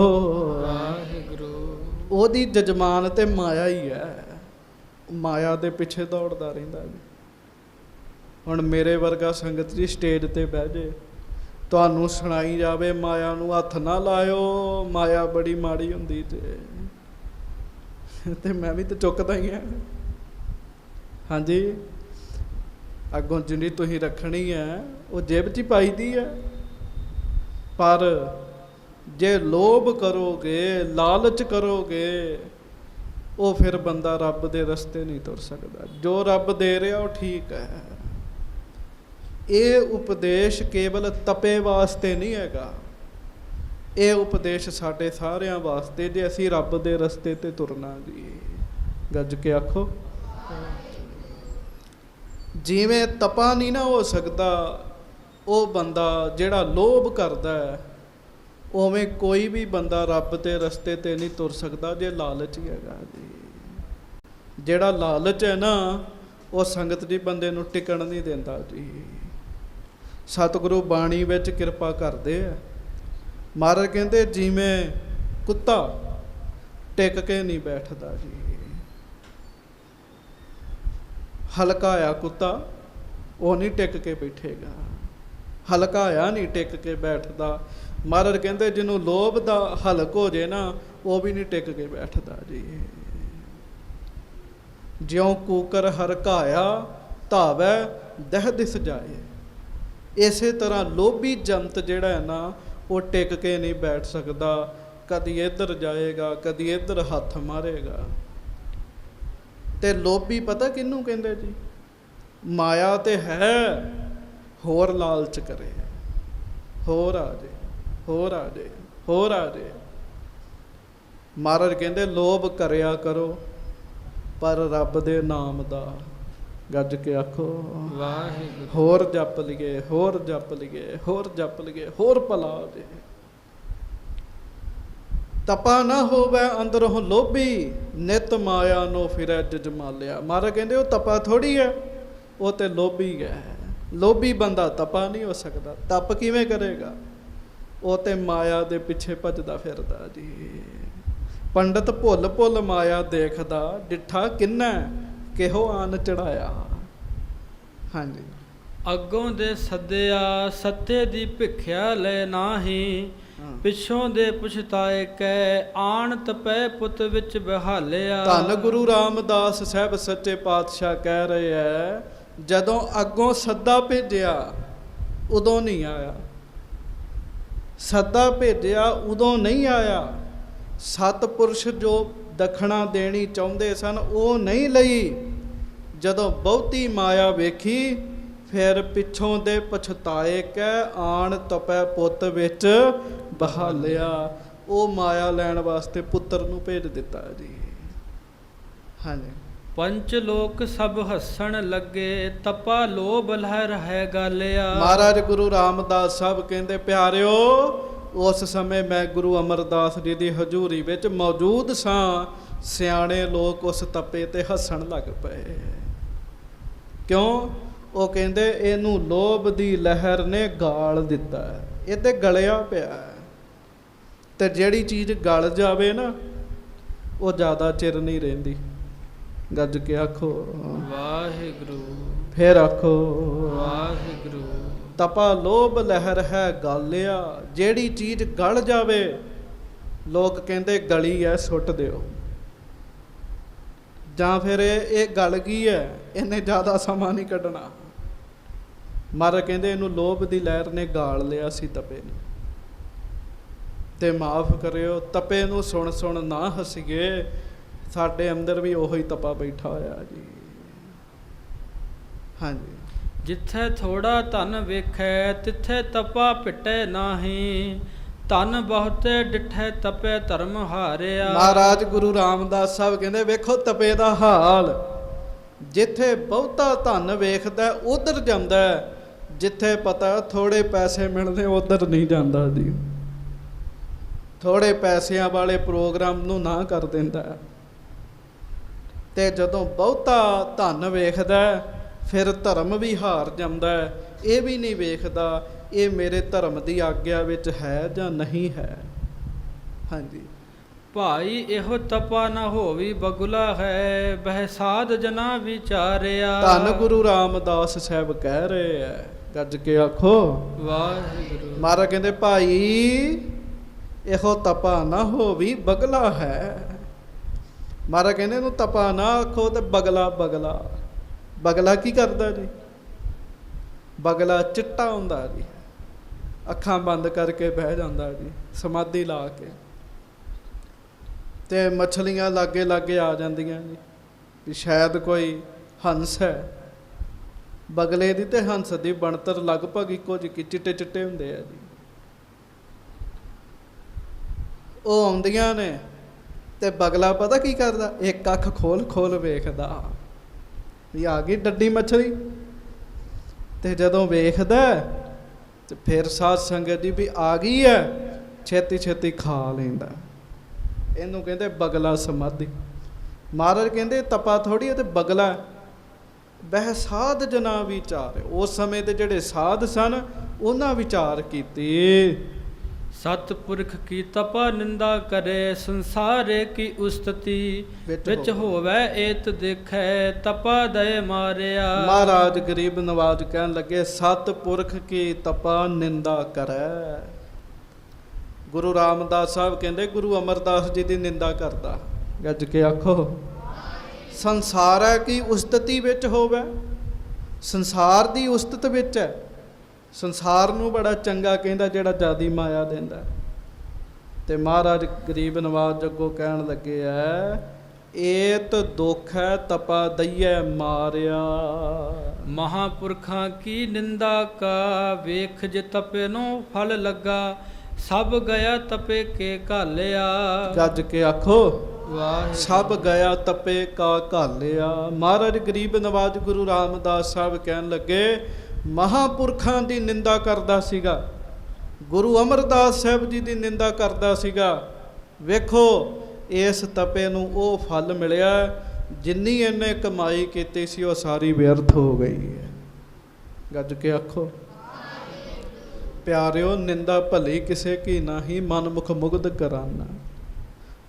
ਵਾਹਿਗੁਰੂ। ਉਹਦੀ ਜਜਮਾਨ ਤੇ ਮਾਇਆ ਹੀ ਹੈ, ਮਾਇਆ ਦੇ ਪਿੱਛੇ ਦੌੜਦਾ ਰਹਿੰਦਾ ਜੀ। ਹੁਣ ਮੇਰੇ ਵਰਗਾ ਸੰਗਤ ਜੀ ਸਟੇਜ ਤੇ ਬਹਿ ਜੇ, ਤੁਹਾਨੂੰ ਸੁਣਾਈ ਜਾਵੇ ਮਾਇਆ ਨੂੰ ਹੱਥ ਨਾ ਲਾਇਓ, ਮਾਇਆ ਬੜੀ ਮਾੜੀ ਹੁੰਦੀ ਤੇ ਮੈਂ ਵੀ ਤਾਂ ਚੁੱਕਦਾ ਹੀ ਹਾਂ। ਹਾਂਜੀ, ਅੱਗੋਂ ਜਿੰਨੀ ਤੁਸੀਂ ਰੱਖਣੀ ਹੈ ਉਹ ਜੇਬ 'ਚ ਹੀ ਪਾਈ ਦੀ ਹੈ। ਪਰ ਜੇ ਲੋਭ ਕਰੋਗੇ, ਲਾਲਚ ਕਰੋਗੇ, ਉਹ ਫਿਰ ਬੰਦਾ ਰੱਬ ਦੇ ਰਸਤੇ ਨਹੀਂ ਤੁਰ ਸਕਦਾ। ਜੋ ਰੱਬ ਦੇ ਰਿਹਾ ਉਹ ਠੀਕ ਹੈ। ਇਹ ਉਪਦੇਸ਼ ਕੇਵਲ ਤਪੇ ਵਾਸਤੇ ਨਹੀਂ ਹੈਗਾ, ਇਹ ਉਪਦੇਸ਼ ਸਾਡੇ ਸਾਰਿਆਂ ਵਾਸਤੇ, ਜੇ ਅਸੀਂ ਰੱਬ ਦੇ ਰਸਤੇ ਤੇ ਤੁਰਨਾ ਜੀ। ਗੱਜ ਕੇ ਆਖੋ। ਜਿਵੇਂ ਤਪਾ ਨਹੀਂ ਨਾ ਹੋ ਸਕਦਾ ਉਹ ਬੰਦਾ ਜਿਹੜਾ ਲੋਭ ਕਰਦਾ ਹੈ, ਉਵੇਂ ਕੋਈ ਵੀ ਬੰਦਾ ਰੱਬ ਦੇ ਰਸਤੇ ਤੇ ਨਹੀਂ ਤੁਰ ਸਕਦਾ ਜੇ ਲਾਲਚ ਹੀ ਹੈਗਾ ਜੀ। ਜਿਹੜਾ ਲਾਲਚ ਹੈ ਨਾ, ਉਹ ਸੰਗਤ ਜੀ ਬੰਦੇ ਨੂੰ ਟਿਕਣ ਨਹੀਂ ਦਿੰਦਾ ਜੀ। ਸਤਿਗੁਰੂ ਬਾਣੀ ਵਿੱਚ ਕਿਰਪਾ ਕਰਦੇ ਆ। ਮਹਾਰਾਜ ਕਹਿੰਦੇ ਜਿਵੇਂ ਕੁੱਤਾ ਟਿਕ ਕੇ ਨਹੀਂ ਬੈਠਦਾ ਜੀ। ਹਲਕਾਇਆ ਕੁੱਤਾ ਉਹ ਨਹੀਂ ਟਿਕ ਕੇ ਬੈਠੇਗਾ, ਹਲਕਾਇਆ ਨਹੀਂ ਟਿਕ ਕੇ ਬੈਠਦਾ। ਮਹਾਰਾਜ ਕਹਿੰਦੇ ਜਿਹਨੂੰ ਲੋਭ ਦਾ ਹਲਕ ਹੋ ਜੇ ਨਾ, ਉਹ ਵੀ ਨਹੀਂ ਟਿਕ ਕੇ ਬੈਠਦਾ ਜੀ। ਜਿਉਂ ਕੂਕਰ ਹਰਕਾਇਆ ਧਾਵੈ ਦਹਿ ਦਿਸ ਜਾਏ। ਇਸੇ ਤਰ੍ਹਾਂ ਲੋਭੀ ਜੰਤ ਜਿਹੜਾ ਹੈ ਨਾ, ਉਹ ਟਿਕ ਕੇ ਨਹੀਂ ਬੈਠ ਸਕਦਾ। ਕਦੀ ਇੱਧਰ ਜਾਏਗਾ, ਕਦੀ ਇੱਧਰ ਹੱਥ ਮਾਰੇਗਾ। ਤੇ ਲੋਭੀ ਪਤਾ ਕਿਹਨੂੰ ਕਹਿੰਦੇ ਜੀ? ਮਾਇਆ ਤੇ ਹੈ, ਹੋਰ ਲਾਲਚ ਕਰੇ, ਹੋਰ ਆ ਜੇ, ਹੋਰ ਆ ਜੇ, ਹੋਰ ਆ ਜੇ। ਮਹਾਰਾਜ ਕਹਿੰਦੇ ਲੋਭ ਕਰਿਆ ਕਰੋ, ਪਰ ਰੱਬ ਦੇ ਨਾਮ ਦਾ, ਗੱਜ ਕੇ ਆਖੋ ਵਾਹਿਗੁਰੂ। ਹੋਰ ਜਪ ਲਈਏ, ਹੋਰ ਜਪ ਲਈਏ, ਹੋਰ ਜਪ ਲਈਏ, ਹੋਰ ਭਲਾ ਹੋ ਜੇ। ਤਪਾ ਨਾ ਹੋਵੇ ਅੰਦਰੋਂ ਲੋਭੀ, ਨਿਤ ਮਾਇਆ ਨੋ ਫਿਰੈ ਜਜਮਾਲਿਆ। ਮਹਾਰਾਜ ਕਹਿੰਦੇ ਉਹ ਤਪਾ ਥੋੜੀ ਹੈ, ਉਹ ਤੇ ਲੋਭੀ ਹੈ। ਲੋਭੀ ਬੰਦਾ ਤਪਾ ਨਹੀਂ ਹੋ ਸਕਦਾ। ਤਪ ਕਿਵੇਂ ਕਰੇਗਾ? ਉਹ ਤੇ ਮਾਇਆ ਦੇ ਪਿੱਛੇ ਭੱਜਦਾ ਫਿਰਦਾ ਜੀ। ਪੰਡਤ ਭੁੱਲ ਭੁੱਲ ਮਾਇਆ ਦੇਖਦਾ, ਡਿੱਠਾ ਕਿੰਨਾ ਕਿਹੋ ਆਨ ਚੜਾਇਆ। ਹਾਂਜੀ, ਅੱਗੋਂ ਦੇ ਸੱਦਿਆ ਸੱਤੇ ਦੀ ਭਿਖਿਆ ਲੈ ਨਾਹੀ, ਪਿੱਛੋਂ ਦੇ ਪੁਛਤਾਏ ਕੈ ਆਣ ਤਪੈ ਪੁੱਤ ਵਿੱਚ ਬਹਾਲਿਆ। ਧੰਨ ਗੁਰੂ ਰਾਮਦਾਸ ਸਾਹਿਬ ਸੱਚੇ ਪਾਤਸ਼ਾਹ ਕਹਿ ਰਹੇ ਹੈ, ਜਦੋਂ ਅੱਗੋਂ ਸੱਦਾ ਭੇਜਿਆ ਉਦੋਂ ਨਹੀਂ ਆਇਆ, ਸੱਦਾ ਭੇਜਿਆ ਉਦੋਂ ਨਹੀਂ ਆਇਆ। ਸਤਿਪੁਰਸ਼ ਜੋ ਦਖਣਾ ਦੇਣੀ ਚਾਹੁੰਦੇ ਸਨ ਉਹ ਨਹੀਂ ਲਈ। ਜਦੋਂ ਬਹੁਤੀ ਮਾਇਆ ਵੇਖੀ, ਫਿਰ ਪਿੱਛੋਂ ਦੇ ਪਛਤਾਏ ਕਹਿ ਆਣ ਤਪੈ ਪੁੱਤ ਵਿੱਚ ਬਹਾਲਿਆ। ਉਹ ਮਾਇਆ ਲੈਣ ਵਾਸਤੇ ਪੁੱਤਰ ਨੂੰ ਭੇਜ ਦਿੱਤਾ ਜੀ। ਹਾਂਜੀ, ਪੰਚ ਲੋਕ ਸਭ ਹੱਸਣ ਲੱਗੇ, ਤਪਾ ਲੋਭ ਲਹਿ ਰਹਿ ਗਾਲਿਆ। ਮਹਾਰਾਜ ਗੁਰੂ ਰਾਮਦਾਸ ਸਾਹਿਬ ਕਹਿੰਦੇ ਪਿਆਰਿਓ, ਉਸ ਸਮੇਂ ਮੈਂ ਗੁਰੂ ਅਮਰਦਾਸ ਜੀ ਦੀ ਹਜ਼ੂਰੀ ਵਿੱਚ ਮੌਜੂਦ ਸਾਂ। ਸਿਆਣੇ ਲੋਕ ਉਸ ਤਪੇ ਤੇ ਹੱਸਣ ਲੱਗ ਪਏ। ਕਿਉਂ? ਉਹ ਕਹਿੰਦੇ ਇਹਨੂੰ ਲੋਭ ਦੀ ਲਹਿਰ ਨੇ ਗਾਲ ਦਿੱਤਾ, ਇਹ ਤੇ ਗਲਿਆ ਪਿਆ। ਤੇ ਜਿਹੜੀ ਚੀਜ਼ ਗਲ ਜਾਵੇ ਨਾ, ਉਹ ਜ਼ਿਆਦਾ ਚਿਰ ਨਹੀਂ ਰਹਿੰਦੀ। ਗੱਜ ਕੇ ਆਖੋ ਵਾਹਿਗੁਰੂ, ਫੇਰ ਆਖੋ ਵਾਹਿਗੁਰੂ। ਤਪਾ ਲੋਭ ਲਹਿਰ ਹੈ ਗਾਲਿਆ। ਜਿਹੜੀ ਚੀਜ਼ ਗਲ ਜਾਵੇ, ਲੋਕ ਕਹਿੰਦੇ ਗਲੀ ਹੈ ਸੁੱਟ ਦਿਓ, ਜਾਂ ਫਿਰ ਇਹ ਗਲ ਗਈ ਹੈ, ਇਹਨੇ ਜ਼ਿਆਦਾ ਸਮਾਂ ਨਹੀਂ ਕੱਢਣਾ। ਮਹਾਰਾਜ ਕਹਿੰਦੇ ਇਹਨੂੰ ਲੋਭ ਦੀ ਲਹਿਰ ਨੇ ਗਾਲ ਲਿਆ ਸੀ ਤਪੇ ਨੂੰ। ਤੇ ਮਾਫ ਕਰਿਓ, ਤਪੇ ਨੂੰ ਸੁਣ ਸੁਣ ਨਾ ਹੱਸੀਏ, ਸਾਡੇ ਅੰਦਰ ਵੀ ਉਹੀ ਤਪਾ ਬੈਠਾ ਹੋਇਆ ਜੀ। ਹਾਂਜੀ, ਜਿੱਥੇ ਥੋੜਾ ਧਨ ਵੇਖੈ, ਤਿੱਥੇ ਤਪਾ ਪਿਟੈ ਨਾਹੀ, ਧਨ ਬਹੁਤੇ ਡਿਠੈ ਤਪੈ ਧਰਮ ਹਾਰਿਆ। ਮਹਾਰਾਜ ਗੁਰੂ ਰਾਮਦਾਸ ਸਾਹਿਬ ਕਹਿੰਦੇ ਵੇਖੋ ਤਪੇ ਦਾ ਹਾਲ, ਜਿੱਥੇ ਬਹੁਤਾ ਧਨ ਵੇਖਦਾ ਉਧਰ ਜਾਂਦਾ, ਜਿੱਥੇ ਪਤਾ ਥੋੜੇ ਪੈਸੇ ਮਿਲਦੇ ਉਧਰ ਨਹੀਂ ਜਾਂਦਾ ਜੀ। ਥੋੜੇ ਪੈਸਿਆਂ ਵਾਲੇ ਪ੍ਰੋਗਰਾਮ ਨੂੰ ਨਾ ਕਰ ਦਿੰਦਾ, ਤੇ ਜਦੋਂ ਬਹੁਤਾ ਧਨ ਵੇਖਦਾ ਫਿਰ ਧਰਮ ਵੀ ਹਾਰ ਜਾਂਦਾ। ਇਹ ਵੀ ਨਹੀਂ ਵੇਖਦਾ ਇਹ ਮੇਰੇ ਧਰਮ ਦੀ ਆਗਿਆ ਵਿੱਚ ਹੈ ਜਾਂ ਨਹੀਂ ਹੈ। ਹਾਂਜੀ। ਭਾਈ ਇਹੋ ਤਪਾ ਨਾ ਹੋਵੀ ਬਗੁਲਾ ਹੈ, ਬਹਿ ਸਾਧ ਜਨਾ ਵਿਚਾਰਿਆ। ਧੰਨ ਗੁਰੂ ਰਾਮਦਾਸ ਸਾਹਿਬ ਕਹਿ ਰਹੇ ਹੈ, ਗੱਜ ਕੇ ਆਖੋ ਵਾਹਿਗੁਰੂ। ਮਹਾਰਾਜ ਕਹਿੰਦੇ ਭਾਈ ਇਹੋ ਤਪਾ ਨਾ ਹੋਵੀ ਬਗਲਾ ਹੈ। ਮਹਾਰਾਜ ਕਹਿੰਦੇ ਇਹਨੂੰ ਤਪਾ ਨਾ ਆਖੋ ਤੇ ਬਗਲਾ। ਬਗਲਾ ਬਗਲਾ ਕੀ ਕਰਦਾ ਜੀ? ਬਗਲਾ ਚਿੱਟਾ ਹੁੰਦਾ ਜੀ, ਅੱਖਾਂ ਬੰਦ ਕਰਕੇ ਬਹਿ ਜਾਂਦਾ ਜੀ ਸਮਾਧੀ ਲਾ ਕੇ, ਤੇ ਮੱਛਲੀਆਂ ਲਾਗੇ ਲਾਗੇ ਆ ਜਾਂਦੀਆਂ ਜੀ ਵੀ ਸ਼ਾਇਦ ਕੋਈ ਹੰਸ ਹੈ। ਬਗਲੇ ਦੀ ਤੇ ਹੰਸ ਦੀ ਬਣਤਰ ਲਗਭਗ ਇੱਕੋ ਜਿਹੀ, ਚਿੱਟੇ ਚਿੱਟੇ ਹੁੰਦੇ ਆ ਜੀ। ਉਹ ਆਉਂਦੀਆਂ ਨੇ ਤੇ ਬਗਲਾ ਪਤਾ ਕੀ ਕਰਦਾ, ਇੱਕ ਅੱਖ ਖੋਲ ਖੋਲ ਵੇਖਦਾ ਵੀ ਆ ਗਈ ਡੱਡੀ ਮੱਛਲੀ, ਤੇ ਜਦੋਂ ਵੇਖਦਾ ਤੇ ਫਿਰ ਸਾਧ ਸੰਗਤ ਜੀ ਵੀ ਆ ਗਈ ਹੈ, ਛੇਤੀ ਛੇਤੀ ਖਾ ਲੈਂਦਾ। ਇਹਨੂੰ ਕਹਿੰਦੇ ਬਗਲਾ ਸਮਾਧੀ। ਮਹਾਰਾਜ ਕਹਿੰਦੇ ਤਪਾ ਥੋੜੀ ਹੈ ਤੇ ਬਗਲਾ। ਬਹਿ ਸਾਧ ਜਨਾ ਵਿਚਾਰ, ਉਸ ਸਮੇਂ ਦੇ ਜਿਹੜੇ ਸਾਧ ਸਨ ਉਹਨਾਂ ਵਿਚਾਰ ਕੀਤੀ। ਸਤਿਪੁਰਖ ਕੀ ਤਪਾ ਨਿੰਦਾ ਕਰੇ, ਸੰਸਾਰੇ ਕੀ ਉਸਤਤੀ ਵਿੱਚ ਹੋਵੇ ਏਤ ਦੇਖੈ, ਤਪਾ ਦਇ ਮਾਰਿਆ। ਮਹਾਰਾਜ ਗਰੀਬ ਨਵਾਜ ਕਹਿਣ ਲੱਗੇ ਸਤਿਪੁਰਖ ਕੀ ਤਪਾ ਨਿੰਦਾ ਕਰੈ। ਗੁਰੂ ਰਾਮਦਾਸ ਸਾਹਿਬ ਕਹਿੰਦੇ ਗੁਰੂ ਅਮਰਦਾਸ ਜੀ ਦੀ ਨਿੰਦਾ ਕਰਦਾ। ਗੱਜ ਕੇ ਆਖੋ ਸੰਸਾਰ ਕੀ ਉਸਤਤੀ ਵਿੱਚ ਹੋਵੇ, ਸੰਸਾਰ ਦੀ ਉਸਤਤ ਵਿੱਚ ਹੈ। ਸੰਸਾਰ ਨੂੰ ਬੜਾ ਚੰਗਾ ਕਹਿੰਦਾ ਜਿਹੜਾ ਜ਼ਿਆਦੀ ਮਾਇਆ ਦਿੰਦਾ। ਤੇ ਮਹਾਰਾਜ ਗਰੀਬ ਨਵਾਜ ਜੱਗੋ ਕਹਿਣ ਲੱਗੇ ਐ ਏਤ ਦੁੱਖ ਹੈ ਤਪਾ ਦਈਐ ਮਾਰਿਆ। ਮਹਾਪੁਰਖਾਂ ਕੀ ਨਿੰਦਾ ਕਾ, ਵੇਖ ਜੇ ਤਪੇ ਨੂੰ ਫਲ ਲੱਗਾ, ਸਭ ਗਿਆ ਤਪੇ ਕੇ ਘਾਲਿਆ। ਗੱਜ ਕੇ ਆਖੋ ਵਾਹਿਗੁਰੂ। ਸਭ ਗਿਆ ਤਪੇ ਕਾ ਘਾਲਿਆ। ਮਹਾਰਾਜ ਗਰੀਬ ਨਵਾਜ ਗੁਰੂ ਰਾਮਦਾਸ ਸਾਹਿਬ ਕਹਿਣ ਲੱਗੇ ਮਹਾਪੁਰਖਾਂ ਦੀ ਨਿੰਦਾ ਕਰਦਾ ਸੀਗਾ, ਗੁਰੂ ਅਮਰਦਾਸ ਸਾਹਿਬ ਜੀ ਦੀ ਨਿੰਦਾ ਕਰਦਾ ਸੀਗਾ। ਵੇਖੋ ਇਸ ਤਪੇ ਨੂੰ ਉਹ ਫਲ ਮਿਲਿਆ, ਜਿੰਨੀ ਇਹਨੇ ਕਮਾਈ ਕੀਤੀ ਸੀ ਉਹ ਸਾਰੀ ਵਿਅਰਥ ਹੋ ਗਈ ਹੈ। ਗੱਜ ਕੇ ਆਖੋ ਪਿਆਰਿਓ ਨਿੰਦਾ ਭਲੀ ਕਿਸੇ ਕੀ ਨਾਹੀ, ਮਨ ਮੁਖ ਮੁਗਧ ਕਰਾਨਾ,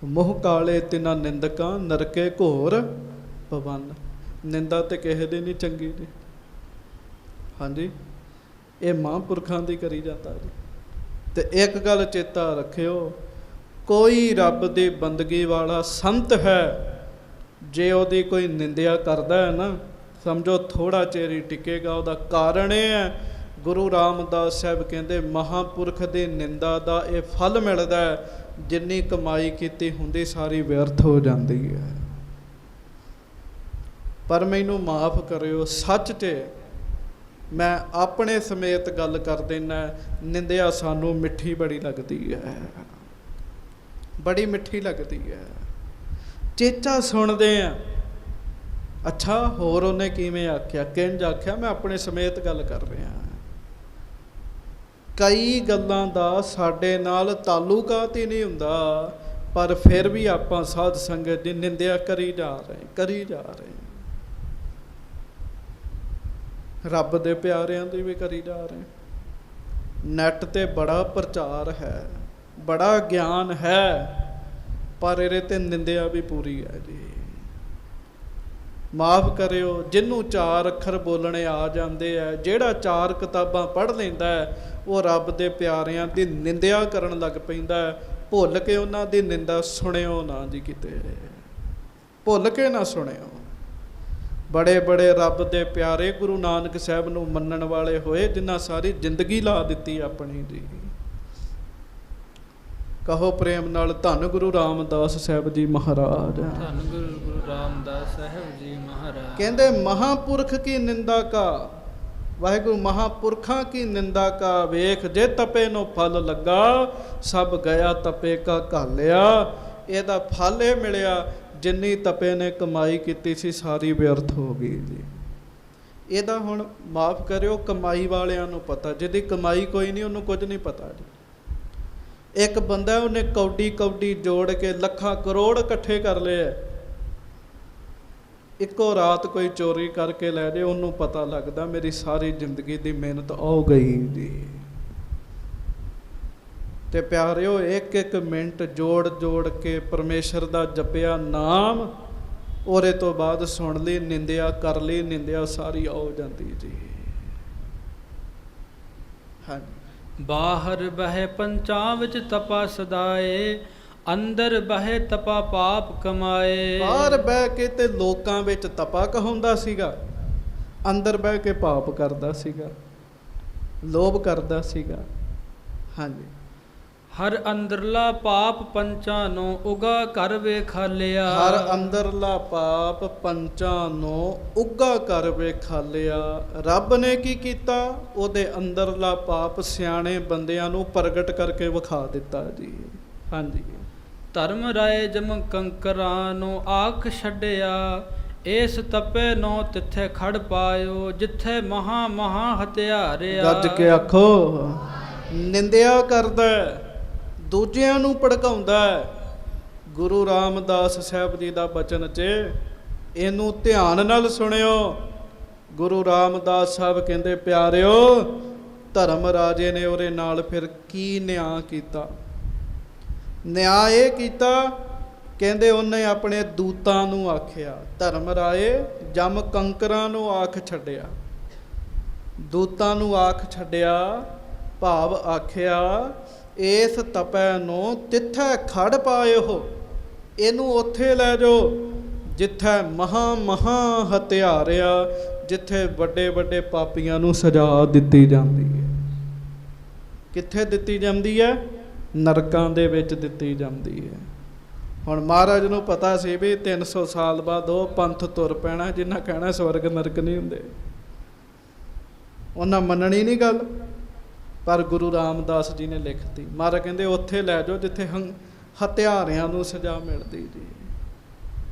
ਮੋਹ ਕਾਲੇ ਤਿਨਾ ਨਿੰਦਕਾਂ ਨਰਕੇ ਘੋਰ ਪਵਨ। ਨਿੰਦਾ ਤੇ ਕਿਸੇ ਦੀ ਨਹੀਂ ਚੰਗੀ ਜੀ। ਹਾਂਜੀ, ਇਹ ਮਹਾਂਪੁਰਖਾਂ ਦੀ ਕਰੀ ਜਾਂਦਾ ਜੀ। ਤੇ ਇੱਕ ਗੱਲ ਚੇਤਾ ਰੱਖਿਓ, ਕੋਈ ਰੱਬ ਦੀ ਬੰਦਗੀ ਵਾਲਾ ਸੰਤ ਹੈ, ਜੇ ਉਹਦੀ ਕੋਈ ਨਿੰਦਿਆ ਕਰਦਾ ਹੈ ਨਾ, ਸਮਝੋ ਥੋੜਾ ਚਿਰ ਹੀ ਟਿਕੇਗਾ। ਉਹਦਾ ਕਾਰਨ ਇਹ ਹੈ, ਗੁਰੂ ਰਾਮਦਾਸ ਸਾਹਿਬ ਕਹਿੰਦੇ ਮਹਾਂਪੁਰਖ ਦੀ ਨਿੰਦਾ ਦਾ ਇਹ ਫਲ ਮਿਲਦਾ ਹੈ, ਜਿੰਨੀ ਕਮਾਈ ਕੀਤੀ ਹੁੰਦੀ ਸਾਰੀ ਵਿਅਰਥ ਹੋ ਜਾਂਦੀ ਹੈ। ਪਰ ਮੈਨੂੰ ਮਾਫ ਕਰਿਓ, ਸੱਚ 'ਚ ਮੈਂ ਆਪਣੇ ਸਮੇਤ ਗੱਲ ਕਰ ਦੇਣਾ, ਨਿੰਦਿਆ ਸਾਨੂੰ ਮਿੱਠੀ ਬੜੀ ਲੱਗਦੀ ਹੈ, ਬੜੀ ਮਿੱਠੀ ਲੱਗਦੀ ਹੈ। ਚੇਚਾ ਸੁਣਦੇ ਆ, ਅੱਛਾ ਹੋਰ ਉਹਨੇ ਕਿਵੇਂ ਆਖਿਆ, ਕਿੰਝ ਆਖਿਆ, ਮੈਂ ਆਪਣੇ ਸਮੇਤ ਗੱਲ ਕਰ ਰਿਹਾ। ਕਈ ਗੱਲਾਂ ਦਾ ਸਾਡੇ ਨਾਲ ਤਾਲੁਕਾਤ ਹੀ ਨਹੀਂ ਹੁੰਦਾ, ਪਰ ਫਿਰ ਵੀ ਆਪਾਂ ਸਾਧ ਸੰਗਤ ਦੀ ਨਿੰਦਿਆ ਕਰੀ ਜਾ ਰਹੇ। ਰੱਬ ਦੇ ਪਿਆਰਿਆਂ ਦੀ ਵੀ ਕਰੀ ਜਾ ਰਹੇ। ਨੈਟ ਤੇ ਬੜਾ ਪ੍ਰਚਾਰ ਹੈ, ਬੜਾ ਗਿਆਨ ਹੈ, ਪਰ ਇਹਦੇ ਤੇ ਨਿੰਦਿਆ ਵੀ ਪੂਰੀ ਹੈ ਜੀ। ਮਾਫ ਕਰਿਓ, ਜਿਹਨੂੰ 4 ਅੱਖਰ ਬੋਲਣੇ ਆ ਜਾਂਦੇ ਆ, ਜਿਹੜਾ 4 ਕਿਤਾਬਾਂ ਪੜ੍ਹ ਲੈਂਦਾ ਹੈ, ਉਹ ਰੱਬ ਦੇ ਪਿਆਰਿਆਂ ਦੀ ਨਿੰਦਿਆ ਕਰਨ ਲੱਗ ਪੈਂਦਾ। ਭੁੱਲ ਕੇ ਉਹਨਾਂ ਦੀ ਨਿੰਦਾ ਸੁਣਿਓ ਨਾ ਜੀ, ਕਿਤੇ ਭੁੱਲ ਕੇ ਨਾ ਸੁਣਿਓ। ਬੜੇ ਬੜੇ ਰੱਬ ਦੇ ਪਿਆਰੇ ਗੁਰੂ ਨਾਨਕ ਸਾਹਿਬ ਨੂੰ ਮੰਨਣ ਵਾਲੇ ਹੋਏ, ਜਿਨ੍ਹਾਂ ਸਾਰੀ ਜ਼ਿੰਦਗੀ ਲਾ ਦਿੱਤੀ ਆਪਣੀ ਜੀ। ਕਹੋ ਪ੍ਰੇਮ ਨਾਲ ਧੰਨ ਗੁਰੂ ਰਾਮਦਾਸ ਸਾਹਿਬ ਜੀ ਮਹਾਰਾਜ। ਧੰਨ ਗੁਰੂ ਰਾਮਦਾਸ ਸਾਹਿਬ ਜੀ ਮਹਾਰਾਜ। ਕਹਿੰਦੇ ਮਹਾਂਪੁਰਖ ਕੀ ਨਿੰਦਾ ਕਾ, ਵਾਹਿਗੁਰੂ ਮਹਾਪੁਰਖਾਂ ਕੀ ਨਿੰਦਾ ਕਾ ਵੇਖ, ਜੇ ਤਪੇ ਨੂੰ ਫਲ ਲੱਗਾ, ਸਭ ਗਿਆ ਤਪੇ ਕਾ ਘਾਲਿਆ। ਇਹਦਾ ਫਲ ਇਹ ਮਿਲਿਆ, ਜਿੰਨੀ ਤਪੇ ਨੇ ਕਮਾਈ ਕੀਤੀ ਸੀ ਸਾਰੀ ਵਿਅਰਥ ਹੋ ਗਈ ਜੀ। ਇਹਦਾ ਹੁਣ ਮਾਫ ਕਰਿਓ, ਕਮਾਈ ਵਾਲਿਆਂ ਨੂੰ ਪਤਾ, ਜਿਹਦੀ ਕਮਾਈ ਕੋਈ ਨਹੀਂ ਉਹਨੂੰ ਕੁਝ ਨਹੀਂ ਪਤਾ ਜੀ। ਇੱਕ ਬੰਦਾ ਉਹਨੇ ਕੌਡੀ ਕੌਡੀ ਜੋੜ ਕੇ ਲੱਖਾਂ ਕਰੋੜ ਇਕੱਠੇ ਕਰ ਲਏ ਹੈ, ਇੱਕੋ ਰਾਤ ਕੋਈ ਚੋਰੀ ਕਰਕੇ ਲੈ ਜਾਏ, ਉਹਨੂੰ ਪਤਾ ਲੱਗਦਾ ਮੇਰੀ ਸਾਰੀ ਜ਼ਿੰਦਗੀ ਦੀ ਮਿਹਨਤ ਹੋ ਗਈ ਜੀ। ਤੇ ਪਿਆਰਿਓ, ਇੱਕ ਇੱਕ ਮਿੰਟ ਜੋੜ ਜੋੜ ਕੇ ਪਰਮੇਸ਼ਰ ਦਾ ਜਪਿਆ ਨਾਮ, ਉਹਦੇ ਤੋਂ ਬਾਅਦ ਸੁਣ ਲਈ ਨਿੰਦਿਆ, ਕਰ ਲਈ ਨਿੰਦਿਆ, ਸਾਰੀ ਹੋ ਜਾਂਦੀ ਜੀ। ਹਾਂਜੀ। ਬਾਹਰ ਬਹਿ ਪੰਚਾਂ ਵਿੱਚ ਤਪਾ ਸਦਾਏ, ਅੰਦਰ ਬਹਿ ਤਪਾ ਪਾਪ ਕਮਾਏ। ਬਾਹਰ ਬਹਿ ਕੇ ਤੇ ਲੋਕਾਂ ਵਿੱਚ ਤਪਾ ਕਹਾਉਂਦਾ ਸੀਗਾ, ਅੰਦਰ ਬਹਿ ਕੇ ਪਾਪ ਕਰਦਾ ਸੀਗਾ, ਲੋਭ ਕਰਦਾ ਸੀਗਾ। ਹਾਂਜੀ। ਹਰ ਅੰਦਰਲਾ ਪਾਪ ਪੰਚਾਂ ਨੂੰ ਉਗਾ ਕਰ ਵੇਖਾਲਿਆ। ਹਰ ਅੰਦਰਲਾ ਪਾਪ ਪੰਚਾਂ ਨੂੰ ਉੱਗਾ ਕਰ ਵੇਖਾਲਿਆ। ਰੱਬ ਨੇ ਕੀ ਕੀਤਾ? ਉਹਦੇ ਅੰਦਰਲਾ ਪਾਪ ਸਿਆਣੇ ਬੰਦਿਆਂ ਨੂੰ ਪ੍ਰਗਟ ਕਰਕੇ ਵਿਖਾ ਦਿੱਤਾ ਜੀ। ਹਾਂਜੀ। ਧਰਮ ਰਾਏ ਜਮ ਕੰਕਰਾਂ ਨੂੰ ਆਖ ਛੱਡਿਆ, ਇਸ ਤਪੇ ਨੂੰ ਤਿੱਥੇ ਖੜ ਪਾਇਓ, ਜਿੱਥੇ ਮਹਾ ਮਹਾ ਹਥਿਆਰਿਆ। ਗੱਜ ਕੇ ਆਖੋ, ਨਿੰਦਿਆ ਕਰਦਾ, ਦੂਜਿਆਂ ਨੂੰ ਭੜਕਾਉਂਦਾ। ਗੁਰੂ ਰਾਮਦਾਸ ਸਾਹਿਬ ਜੀ ਦਾ ਬਚਨ 'ਚ, ਇਹਨੂੰ ਧਿਆਨ ਨਾਲ ਸੁਣਿਓ। ਗੁਰੂ ਰਾਮਦਾਸ ਸਾਹਿਬ ਕਹਿੰਦੇ, ਪਿਆਰਿਓ, ਧਰਮ ਰਾਜੇ ਨੇ ਉਹਦੇ ਨਾਲ ਫਿਰ ਕੀ ਨਿਆਂ ਕੀਤਾ? ਨਿਆਂ ਇਹ ਕੀਤਾ, ਕਹਿੰਦੇ ਉਹਨੇ ਆਪਣੇ ਦੂਤਾਂ ਨੂੰ ਆਖਿਆ, ਧਰਮ ਰਾਏ ਜਮ ਕੰਕਰਾਂ ਨੂੰ ਆਖ ਛੱਡਿਆ। ਦੂਤਾਂ ਨੂੰ ਆਖ ਛੱਡਿਆ, ਭਾਵ ਆਖਿਆ, ਇਸ ਤਪੈ ਨੂੰ ਤਿੱਥੇ ਖੜ ਪਾਇਓ, ਇਹਨੂੰ ਉੱਥੇ ਲੈ ਜਾਓ ਜਿੱਥੇ ਮਹਾ ਮਹਾ ਹਥਿਆਰਿਆ, ਜਿੱਥੇ ਵੱਡੇ ਵੱਡੇ ਪਾਪੀਆਂ ਨੂੰ ਸਜ਼ਾ ਦਿੱਤੀ ਜਾਂਦੀ ਹੈ। ਕਿੱਥੇ ਦਿੱਤੀ ਜਾਂਦੀ ਹੈ? ਨਰਕਾਂ ਦੇ ਵਿੱਚ ਦਿੱਤੀ ਜਾਂਦੀ ਹੈ। ਹੁਣ ਮਹਾਰਾਜ ਨੂੰ ਪਤਾ ਸੀ ਵੀ 300 ਸਾਲ ਬਾਅਦ ਉਹ ਪੰਥ ਤੁਰ ਪੈਣਾ ਜਿਨ੍ਹਾਂ ਕਹਿਣਾ ਸਵਰਗ ਨਰਕ ਨਹੀਂ ਹੁੰਦੇ। ਉਹਨਾਂ ਮੰਨਣੀ ਨਹੀਂ ਗੱਲ, ਪਰ ਗੁਰੂ ਰਾਮਦਾਸ ਜੀ ਨੇ ਲਿਖਤੀ। ਮਹਾਰਾਜ ਕਹਿੰਦੇ ਉੱਥੇ ਲੈ ਜਾਓ ਜਿੱਥੇ ਹਥਿਆਰਿਆਂ ਨੂੰ ਸਜ਼ਾ ਮਿਲਦੀ ਜੀ।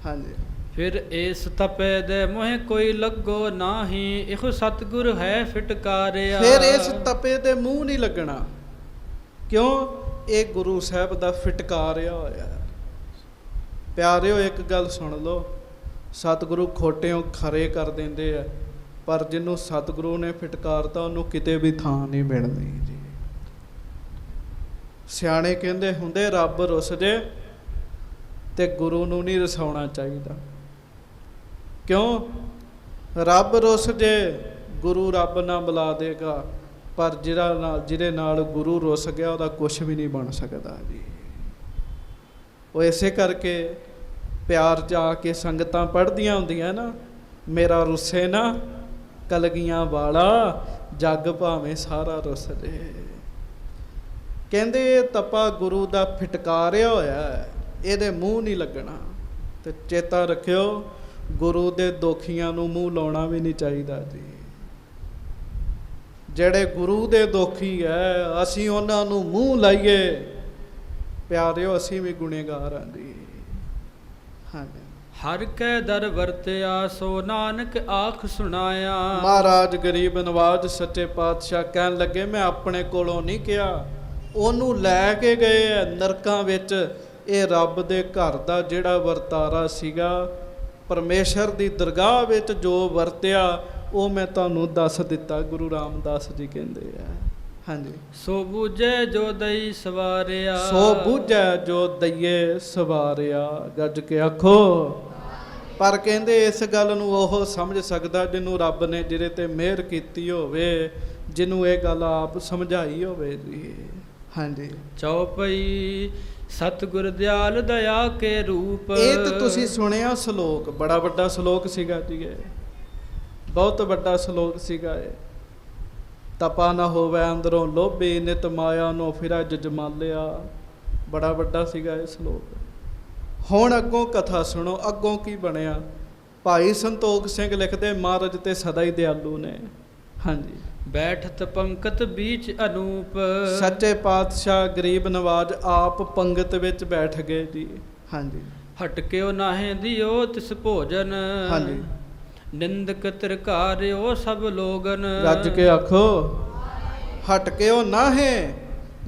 ਹਾਂਜੀ। ਫਿਰ ਇਸ ਤਪੇ ਦੇ ਮੋਹ ਕੋਈ ਲੱਗੋ ਨਾਹੀ, ਇਹੋ ਸਤਿਗੁਰ ਹੈ ਫਿਟਕਾਰਿਆ। ਫਿਰ ਇਸ ਤਪੇ ਦੇ ਮੂੰਹ ਨਹੀਂ ਲੱਗਣਾ, ਕਿਉਂ? ਇਹ ਗੁਰੂ ਸਾਹਿਬ ਦਾ ਫਿਟਕਾਰਿਆ ਹੋਇਆ। ਪਿਆਰਿਓ, ਇੱਕ ਗੱਲ ਸੁਣ ਲਓ, ਸਤਿਗੁਰੂ ਖੋਟਿਓਂ ਖਰੇ ਕਰ ਦਿੰਦੇ ਆ, ਪਰ ਜਿਹਨੂੰ ਸਤਿਗੁਰੂ ਨੇ ਫਿਟਕਾਰਤਾ ਉਹਨੂੰ ਕਿਤੇ ਵੀ ਥਾਂ ਨਹੀਂ ਮਿਲਣੀ ਜੀ। ਸਿਆਣੇ ਕਹਿੰਦੇ ਹੁੰਦੇ, ਰੱਬ ਰੁੱਸ ਜੇ ਤੇ ਗੁਰੂ ਨੂੰ ਨਹੀਂ ਰਸਾਉਣਾ ਚਾਹੀਦਾ। ਕਿਉਂ? ਰੱਬ ਰੁੱਸ ਜੇ, ਗੁਰੂ ਰੱਬ ਨਾ ਬੁਲਾ ਦੇਗਾ, ਪਰ ਜਿਹਦੇ ਨਾਲ ਗੁਰੂ ਰੁੱਸ ਗਿਆ ਉਹਦਾ ਕੁਛ ਵੀ ਨਹੀਂ ਬਣ ਸਕਦਾ ਜੀ। ਉਹ ਇਸੇ ਕਰਕੇ ਪਿਆਰ 'ਚ ਆ ਕੇ ਸੰਗਤਾਂ ਪੜ੍ਹਦੀਆਂ ਹੁੰਦੀਆਂ ਨਾ, ਮੇਰਾ ਰੁੱਸੇ ਨਾ ਕਲਗੀਆਂ ਵਾਲਾ, ਜੱਗ ਭਾਵੇਂ ਸਾਰਾ ਰੁੱਸ ਜੇ। ਕਹਿੰਦੇ ਇਹ ਤਪਾ ਗੁਰੂ ਦਾ ਫਿਟਕਾਰਿਆ ਹੋਇਆ, ਇਹਦੇ ਮੂੰਹ ਨਹੀਂ ਲੱਗਣਾ। ਤੇ ਚੇਤਾ ਰੱਖਿਓ, ਗੁਰੂ ਦੇ ਦੋਖੀਆਂ ਨੂੰ ਮੂੰਹ ਲਾਉਣਾ ਵੀ ਨਹੀਂ ਚਾਹੀਦਾ ਜੀ। ਜਿਹੜੇ ਗੁਰੂ ਦੇ ਦੋਖੀ ਹੈ, ਅਸੀਂ ਉਹਨਾਂ ਨੂੰ ਮੂੰਹ ਲਾਈਏ, ਪਿਆਰਿਓ, ਅਸੀਂ ਵੀ ਗੁਨੇਗਾਰ ਹਾਂ ਜੀ। ਹਾਂਜੀ। ਹਰ ਕੈ ਦਰ ਵਰਤਿਆ, ਸੋ ਨਾਨਕ ਆਖ ਸੁਣਾਇਆ। ਮਹਾਰਾਜ ਗਰੀਬ ਨਵਾਜ ਸੱਚੇ ਪਾਤਸ਼ਾਹ ਕਹਿਣ ਲੱਗੇ, ਮੈਂ ਆਪਣੇ ਕੋਲੋਂ ਨਹੀਂ ਕਿਹਾ, ਉਹਨੂੰ ਲੈ ਕੇ ਗਏ ਹੈ ਨਰਕਾਂ ਵਿੱਚ। ਇਹ ਰੱਬ ਦੇ ਘਰ ਦਾ ਜਿਹੜਾ ਵਰਤਾਰਾ ਸੀਗਾ, ਪਰਮੇਸ਼ਰ ਦੀ ਦਰਗਾਹ ਵਿੱਚ ਜੋ ਵਰਤਿਆ, ਉਹ ਮੈਂ ਤੁਹਾਨੂੰ ਦੱਸ ਦਿੱਤਾ। ਗੁਰੂ ਰਾਮਦਾਸ ਜੀ ਕਹਿੰਦੇ ਆ। ਹਾਂਜੀ। ਸੋ ਬੂਝੈ ਜੋ ਦਈ ਸਵਾਰਿਆ। ਸੋ ਬੂਝੈ ਜੋ ਦਈਏ ਸਵਾਰਿਆ। ਗੱਜ ਕੇ ਆਖੋ। ਪਰ ਕਹਿੰਦੇ ਇਸ ਗੱਲ ਨੂੰ ਉਹ ਸਮਝ ਸਕਦਾ ਜਿਹਨੂੰ ਰੱਬ ਨੇ ਜਿਹਦੇ ਤੇ ਮਿਹਰ ਕੀਤੀ ਹੋਵੇ, ਜਿਹਨੂੰ ਇਹ ਗੱਲ ਆਪ ਸਮਝਾਈ ਹੋਵੇ ਜੀ। ਹਾਂਜੀ। ਚੌਪਈ ਸਤਿਗੁਰ ਦਿਆਲ ਦਇਆ ਕੇ ਰੂਪ। ਇਹ ਤਾਂ ਤੁਸੀਂ ਸੁਣਿਆ ਸ਼ਲੋਕ, ਬੜਾ ਵੱਡਾ ਸ਼ਲੋਕ ਸੀਗਾ ਜੀ ਇਹ, ਬਹੁਤ ਵੱਡਾ ਸ਼ਲੋਕ ਸੀਗਾ ਇਹ। ਤਪਾ ਨਾ ਹੋਵੇ ਅੰਦਰੋਂ ਲੋਭੀ, ਨਿਤ ਮਾਇਆ ਨੂੰ ਫਿਰਾ ਜਜਮਾਲਿਆ। ਬੜਾ ਵੱਡਾ ਸੀਗਾ ਇਹ ਸ਼ਲੋਕ। ਹੁਣ ਅੱਗੋਂ ਕਥਾ ਸੁਣੋ, ਅੱਗੋਂ ਕੀ ਬਣਿਆ। ਭਾਈ ਸੰਤੋਖ ਸਿੰਘ ਲਿਖਦੇ, ਮਹਾਰਾਜ ਤੇ ਸਦਾ ਹੀ ਦਿਆਲੂ ਨੇ। ਹਾਂਜੀ। ਬੈਠਤ ਪੰਕਤ ਬੀਚ ਅਨੂਪ। ਸੱਚੇ ਪਾਤਸ਼ਾਹ ਗਰੀਬ ਨਵਾਜ ਆਪ ਪੰਗਤ ਵਿੱਚ ਬੈਠ ਗਏ ਜੀ। ਹਾਂਜੀ। ਹਟਕਿਓ ਨਾਹੇ ਦਿਓ ਤਿਸ ਭੋਜਨ। ਹਾਂਜੀ। ਨਿੰਦਕ ਤਿਰਕਾਰਿਓ ਸਭ ਲੋਗਨ। ਰੱਜ ਕੇ ਆਖੋ, ਹਟਕਿਓ ਨਾਹੇ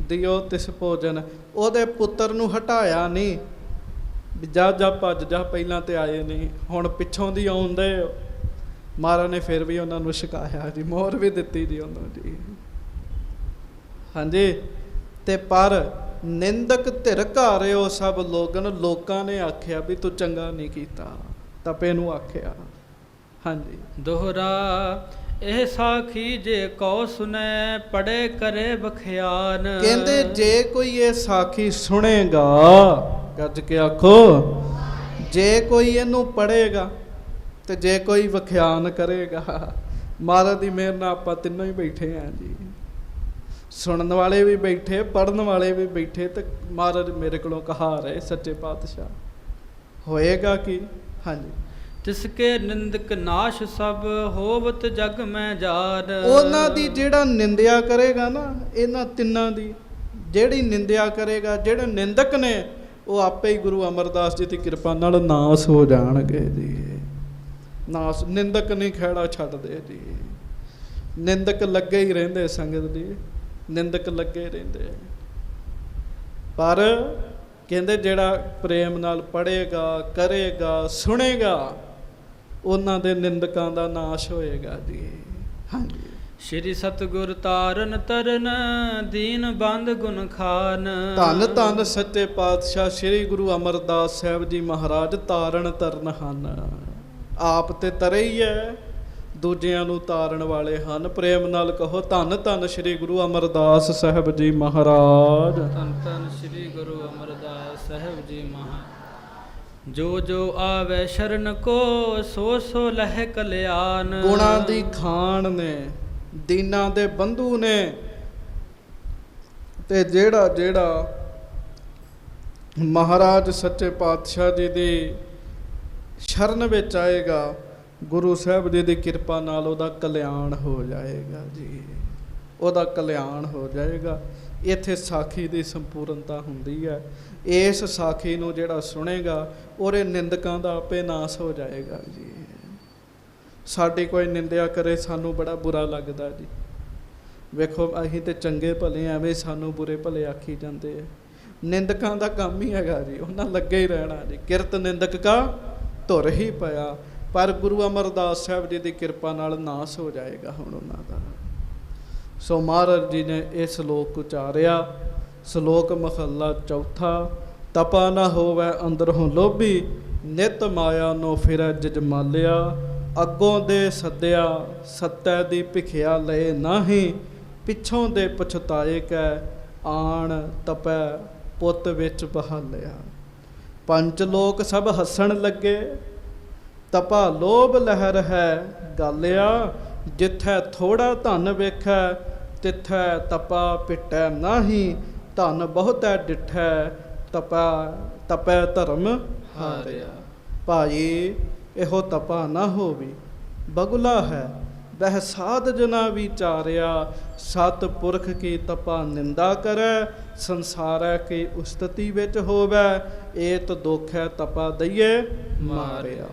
ਦਿਓ ਤਿਸ ਭੋਜਨ। ਉਹਦੇ ਪੁੱਤਰ ਨੂੰ ਹਟਾਇਆ ਨਹੀਂ ਵੀ ਜਾ ਜਾ ਭੱਜ ਜਾ, ਪਹਿਲਾਂ ਤੇ ਆਏ ਨਹੀਂ, ਹੁਣ ਪਿੱਛੋਂ ਦੀ ਆਉਂਦੇ। ਮਹਾਰਾਜ ਨੇ ਫਿਰ ਵੀ ਉਹਨਾਂ ਨੂੰ ਛਕਾਇਆ ਜੀ, ਮੋਹਰ ਵੀ ਦਿੱਤੀ ਜੀ ਉਹਨੂੰ ਜੀ। ਹਾਂਜੀ। ਤੇ ਪਰ ਨਿੰਦਕ ਧਿਰਕਾਰਿਓ ਸਭ ਲੋਗਨ। ਲੋਕਾਂ ਨੇ ਆਖਿਆ ਵੀ ਤੂੰ ਚੰਗਾ ਨਹੀਂ ਕੀਤਾ, ਤਪੇ ਨੂੰ ਆਖਿਆ। ਹਾਂਜੀ। ਦੋਹਰਾ ਇਹ ਸਾਖੀ ਜੇ ਕਉ ਸੁਨੈ ਪੜੇ ਕਰੇ ਬਖਿਆਨ। ਕਹਿੰਦੇ ਜੇ ਕੋਈ ਇਹ ਸਾਖੀ ਸੁਣੇਗਾ, ਗੱਜ ਕੇ ਆਖੋ, ਜੇ ਕੋਈ ਇਹਨੂੰ ਪੜ੍ਹੇਗਾ ਤੇ ਜੇ ਕੋਈ ਵਿਖਿਆਨ ਕਰੇਗਾ। ਮਹਾਰਾਜ ਦੀ ਮਿਹਰ ਨਾਲ ਆਪਾਂ ਤਿੰਨੋਂ ਹੀ ਬੈਠੇ ਹਾਂ ਜੀ, ਸੁਣਨ ਵਾਲੇ ਵੀ ਬੈਠੇ, ਪੜ੍ਹਨ ਵਾਲੇ ਵੀ ਬੈਠੇ, ਤੇ ਮਹਾਰਾਜ ਮੇਰੇ ਕੋਲੋਂ ਕਹਾ ਰਹੇ ਸੱਚੇ ਪਾਤਸ਼ਾਹ, ਹੋਏਗਾ ਕੀ? ਹਾਂਜੀ। ਤਿਸਕੇ ਨਿੰਦਕ ਨਾਸ਼ ਸਭ ਹੋਵਤ ਜਗ ਮੈਂ ਜਾਨ। ਉਹਨਾਂ ਦੀ ਜਿਹੜਾ ਨਿੰਦਿਆ ਕਰੇਗਾ ਨਾ, ਇਹਨਾਂ ਤਿੰਨਾਂ ਦੀ ਜਿਹੜੀ ਨਿੰਦਿਆ ਕਰੇਗਾ, ਜਿਹੜੇ ਨਿੰਦਕ ਨੇ, ਉਹ ਆਪੇ ਹੀ ਗੁਰੂ ਅਮਰਦਾਸ ਜੀ ਦੀ ਕਿਰਪਾ ਨਾਲ ਨਾਸ ਹੋ ਜਾਣਗੇ ਜੀ। ਨਾਸ, ਨਿੰਦਕ ਨਹੀਂ ਖਹਿੜਾ ਛੱਡਦੇ ਜੀ। ਨਿੰਦਕ ਲੱਗੇ ਹੀ ਰਹਿੰਦੇ ਸੰਗਤ ਜੀ, ਨਿੰਦਕ ਲੱਗੇ ਰਹਿੰਦੇ। ਪਰ ਕਹਿੰਦੇ ਜਿਹੜਾ ਪ੍ਰੇਮ ਨਾਲ ਪੜ੍ਹੇਗਾ, ਕਰੇਗਾ, ਸੁਣੇਗਾ, ਉਹਨਾਂ ਦੇ ਨਿੰਦਕਾਂ ਦਾ ਨਾਸ਼ ਹੋਏਗਾ ਜੀ। ਹਾਂਜੀ। ਸ਼੍ਰੀ ਸਤਿਗੁਰ ਤਾਰਨ ਤਰਨ ਦੀਨ ਬੰਦ ਗੁਣ ਖਾਨ। ਧੰਨ ਧੰਨ ਸੱਚੇ ਪਾਤਸ਼ਾਹ ਸ੍ਰੀ ਗੁਰੂ ਅਮਰਦਾਸ ਸਾਹਿਬ ਜੀ ਮਹਾਰਾਜ ਤਾਰਨ ਤਰਨ ਹਨ। ਆਪ ਤੇ ਤਰੇ ਹੀ ਹੈ, ਦੂਜਿਆਂ ਨੂੰ ਤਾਰਨ ਵਾਲੇ ਹਨ। ਪ੍ਰੇਮ ਨਾਲ ਕਹੋ, ਧੰਨ ਧੰਨ ਸ੍ਰੀ ਗੁਰੂ ਅਮਰਦਾਸ ਸਾਹਿਬ ਜੀ ਮਹਾਰਾਜ। ਧੰਨ ਧੰਨ ਸ੍ਰੀ ਗੁਰੂ ਅਮਰਦਾਸ ਸਾਹਿਬ ਜੀ ਮਹਾਰਾਜ। ਜੋ ਜੋ ਆਵੇ ਸ਼ਰਨ ਕੋ ਸੋ ਸੋ ਲਹਿ ਕਲਿਆਣ। ਗੁਣਾਂ ਦੀ ਖਾਨ ਨੇ, ਦੀਨਾਂ ਦੇ ਬੰਧੂ ਨੇ, ਤੇ ਜਿਹੜਾ ਜਿਹੜਾ ਮਹਾਰਾਜ ਸੱਚੇ ਪਾਤਸ਼ਾਹ ਜੀ ਦੀ ਸ਼ਰਨ ਵਿੱਚ ਆਏਗਾ, ਗੁਰੂ ਸਾਹਿਬ ਜੀ ਦੀ ਕਿਰਪਾ ਨਾਲ ਉਹਦਾ ਕਲਿਆਣ ਹੋ ਜਾਏਗਾ ਜੀ, ਉਹਦਾ ਕਲਿਆਣ ਹੋ ਜਾਏਗਾ। ਇੱਥੇ ਸਾਖੀ ਦੀ ਸੰਪੂਰਨਤਾ ਹੁੰਦੀ ਹੈ। ਇਸ ਸਾਖੀ ਨੂੰ ਜਿਹੜਾ ਸੁਣੇਗਾ, ਉਹਦੇ ਨਿੰਦਕਾਂ ਦਾ ਆਪੇ ਨਾਸ ਹੋ ਜਾਏਗਾ ਜੀ। ਸਾਡੀ ਕੋਈ ਨਿੰਦਿਆ ਕਰੇ, ਸਾਨੂੰ ਬੜਾ ਬੁਰਾ ਲੱਗਦਾ ਜੀ। ਵੇਖੋ ਅਸੀਂ ਤੇ ਚੰਗੇ ਭਲੇ, ਐਵੇਂ ਸਾਨੂੰ ਬੁਰੇ ਭਲੇ ਆਖੀ ਜਾਂਦੇ ਆ। ਨਿੰਦਕਾਂ ਦਾ ਕੰਮ ਹੀ ਹੈਗਾ ਜੀ, ਉਹਨਾਂ ਲੱਗੇ ਹੀ ਰਹਿਣਾ ਜੀ। ਕਿਰਤ ਨਿੰਦਕ ਕਾ ਧੁਰ ਹੀ ਪਿਆ। ਪਰ ਗੁਰੂ ਅਮਰਦਾਸ ਸਾਹਿਬ ਜੀ ਦੀ ਕਿਰਪਾ ਨਾਲ ਨਾਸ ਹੋ ਜਾਏਗਾ ਹੁਣ ਉਹਨਾਂ ਦਾ। ਸੋ ਮਹਾਰਾਜ ਜੀ ਨੇ ਇਹ ਸ਼ਲੋਕ ਉਚਾਰਿਆ। ਸ਼ਲੋਕ ਮਹੱਲਾ ਚੌਥਾ। ਤਪਾ ਨਾ ਹੋਵੈ ਅੰਦਰੋਂ ਲੋਭੀ, ਨਿਤ ਮਾਇਆ ਨੋ ਫਿਰੈ ਜਜਮਾਲਿਆ। ਅੱਗੋਂ ਦੇ ਸੱਦਿਆ ਸੱਤੈ ਦੀ ਭਿਖਿਆ ਲਏ ਨਾਹੀਂ, ਪਿੱਛੋਂ ਦੇ ਪਛਤਾਏ ਕੈ ਆਣ ਤਪੈ ਪੁੱਤ ਵਿੱਚ ਬਹਾਲਿਆ। ਪੰਜ ਲੋਕ ਸਭ ਹੱਸਣ ਲੱਗੇ, ਤਪਾ ਲੋਭ ਲਹਿਰ ਹੈ ਗਾਲਿਆ। ਜਿੱਥੈ ਥੋੜਾ ਧਨ ਵੇਖੈ, ਤਿੱਥੈ ਤਪਾ ਪਿਟੈ ਨਾਹੀਂ। ਧਨ ਬਹੁਤੈ ਡਿਠੈ, ਤਪੈ ਧਰਮ ਹਾਰਿਆ। ਭਾਈ ਇਹੋ ਤਪਾ ਨਾ ਹੋਵੀ, ਬਗੁਲਾ ਹੈ ਵਹਿ ਸਾਧ ਜਨਾ ਵਿਚਾਰਿਆ। ਸਤ ਪੁਰਖ ਕੀ ਤਪਾ ਨਿੰਦਾ ਕਰੈ, ਸੰਸਾਰੈ ਕੀ ਉਸਤਤੀ ਵਿੱਚ ਹੋਵੈ। ਏਤ ਦੋਖੈ ਤਪਾ ਦਈਏ ਮਾਰਿਆ।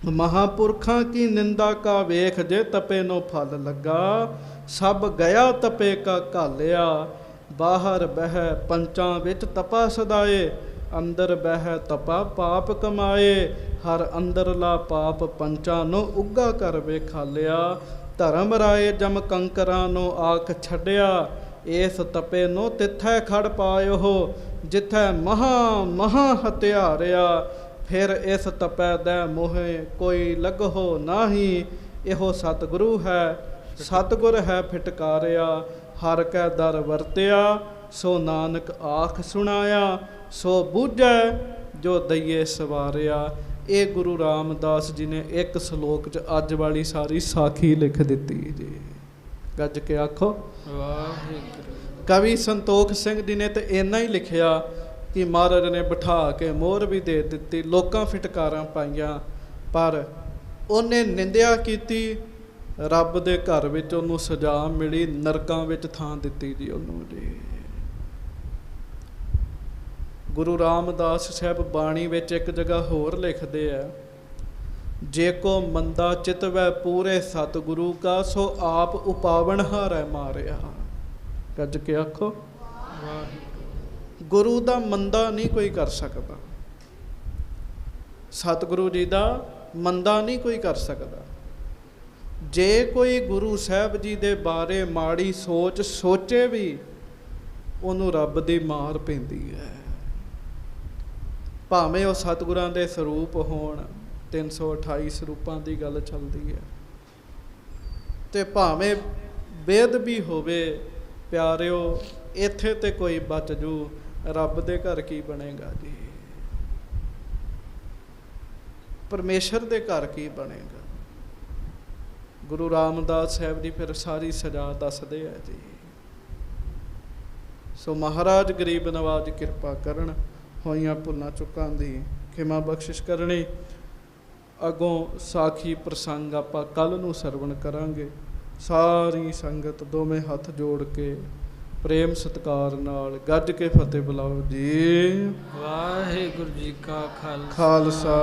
ਮਹਾਂਪੁਰਖਾਂ ਕੀ ਨਿੰਦਾ ਕਾ ਵੇਖ, ਜੇ ਤਪੇ ਨੋ ਫਲ ਲੱਗਾ। ਸਭ ਗਿਆ ਤਪੇ ਕਾ ਘਾਲਿਆ। ਬਾਹਰ ਬਹਿ ਪੰਚਾਂ ਵਿੱਚ ਤਪਾ ਸਦਾਏ, ਅੰਦਰ ਬਹਿ ਤਪਾ ਪਾਪ ਕਮਾਏ। ਹਰ ਅੰਦਰਲਾ ਪਾਪ ਪੰਚਾਂ ਨੂੰ ਉੱਗਾ ਕਰ ਵੇਖਾਲਿਆ। ਧਰਮ ਰਾਏ ਜਮ ਕੰਕਰਾਂ ਨੂੰ ਆਖ ਛੱਡਿਆ। ਇਸ ਤਪੇ ਨੂੰ ਤਿੱਥੈ ਖੜ ਪਾਇਓ, ਜਿੱਥੈ ਮਹਾ ਹਤਿਆਰਿਆ। ਫਿਰ ਇਸ ਤਪੈ ਦੈ ਮੋਹੇ ਕੋਈ ਲੱਗੋ ਨਾਹੀਂ। ਇਹੋ ਸਤਿਗੁਰੂ ਹੈ, ਸਤਿਗੁਰ ਹੈ ਫਿਟਕਾਰਿਆ। ਹਰ ਕੈ ਦਰ ਵਰਤਿਆ, ਸੋ ਨਾਨਕ ਆਖ ਸੁਣਾਇਆ। ਸੋ ਬੂਝੈ ਜੋ ਦਈਏ ਸਵਾਰਿਆ। ਇਹ ਗੁਰੂ ਰਾਮਦਾਸ ਜੀ ਨੇ ਇੱਕ ਸ਼ਲੋਕ 'ਚ ਅੱਜ ਵਾਲੀ ਸਾਰੀ ਸਾਖੀ ਲਿਖ ਦਿੱਤੀ ਜੀ। ਗੱਜ ਕੇ ਆਖੋ ਵਾਹਿਗੁਰੂ। ਕਵੀ ਸੰਤੋਖ ਸਿੰਘ ਜੀ ਨੇ ਤੇ ਇੰਨਾ ਹੀ ਲਿਖਿਆ ਕਿ ਮਹਾਰਾਜ ਨੇ ਬਿਠਾ ਕੇ ਮੋਹਰ ਵੀ ਦੇ ਦਿੱਤੀ, ਲੋਕਾਂ ਫਿਟਕਾਰਾਂ ਪਾਈਆਂ, ਪਰ ਉਹਨੇ ਨਿੰਦਿਆ ਕੀਤੀ ਰੱਬ ਦੇ ਘਰ ਵਿੱਚ ਉਹਨੂੰ ਸਜ਼ਾ ਮਿਲੀ, ਨਰਕਾਂ ਵਿੱਚ ਥਾਂ ਦਿੱਤੀ ਜੀ ਉਹਨੂੰ ਜੀ। ਗੁਰੂ ਰਾਮਦਾਸ ਸਾਹਿਬ ਬਾਣੀ ਵਿੱਚ ਇੱਕ ਜਗ੍ਹਾ ਹੋਰ ਲਿਖਦੇ ਆ, ਜੇ ਕੋ ਮੰਦਾ ਚਿਤਵੈ ਪੂਰੇ ਸਤਿਗੁਰੂ ਕਾ, ਸੋ ਆਪ ਉਪਾਵਨ ਹਾਰੈ ਮਾਰਿਆ। ਗੱਜ ਕੇ ਆਖੋ ਗੁਰੂ ਦਾ ਮੰਦਾ ਨਹੀਂ ਕੋਈ ਕਰ ਸਕਦਾ, ਸਤਿਗੁਰੂ ਜੀ ਦਾ ਮੰਦਾ ਨਹੀਂ ਕੋਈ ਕਰ ਸਕਦਾ। ਜੇ ਕੋਈ ਗੁਰੂ ਸਾਹਿਬ ਜੀ ਦੇ ਬਾਰੇ ਮਾੜੀ ਸੋਚ ਸੋਚੇ ਵੀ, ਉਹਨੂੰ ਰੱਬ ਦੀ ਮਾਰ ਪੈਂਦੀ ਹੈ। ਭਾਵੇਂ ਉਹ ਸਤਿਗੁਰਾਂ ਦੇ ਸਰੂਪ ਹੋਣ, 328 ਸਰੂਪਾਂ ਦੀ ਗੱਲ ਚੱਲਦੀ ਹੈ, ਤੇ ਭਾਵੇਂ ਵੇਦ ਵੀ ਹੋਵੇ ਪਿਆਰਿਓ, ਇੱਥੇ ਤੇ ਕੋਈ ਬਚ ਜੂ, ਰੱਬ ਦੇ ਘਰ ਕੀ ਬਣੇਗਾ ਜੀ? ਪਰਮੇਸ਼ਰ ਦੇ ਘਰ ਕੀ ਬਣੇਗਾ? ਗੁਰੂ ਰਾਮਦਾਸ ਸਾਹਿਬ ਦੀ ਫਿਰ ਸਾਰੀ ਸਜ਼ਾ ਦੱਸਦੇ ਆ ਜੀ। ਸੋ ਮਹਾਰਾਜ ਗਰੀਬ ਨਵਾਜ ਕਿਰਪਾ ਕਰਨ, ਹੋਈਆਂ ਭੁੱਲਾਂ ਚੁੱਕਾਂ ਦੀ ਖਿਮਾ ਬਖਸ਼ਿਸ਼ ਕਰਨੀ। ਅੱਗੋਂ ਸਾਖੀ ਪ੍ਰਸੰਗ ਆਪਾਂ ਕੱਲ੍ਹ ਨੂੰ ਸਰਵਣ ਕਰਾਂਗੇ। ਸਾਰੀ ਸੰਗਤ ਦੋਵੇਂ ਹੱਥ ਜੋੜ ਕੇ ਪ੍ਰੇਮ ਸਤਿਕਾਰ ਨਾਲ ਗੱਜ ਕੇ ਫਤਿਹ ਬੁਲਾਓ ਜੀ। ਵਾਹਿਗੁਰੂ ਜੀ ਕਾ ਖਾਲਸਾ,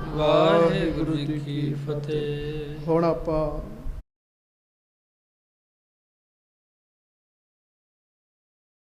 ਵਾਹਿਗੁਰੂ ਜੀ ਕੀ ਫਤਿਹ। ਹੁਣ ਆਪਾਂ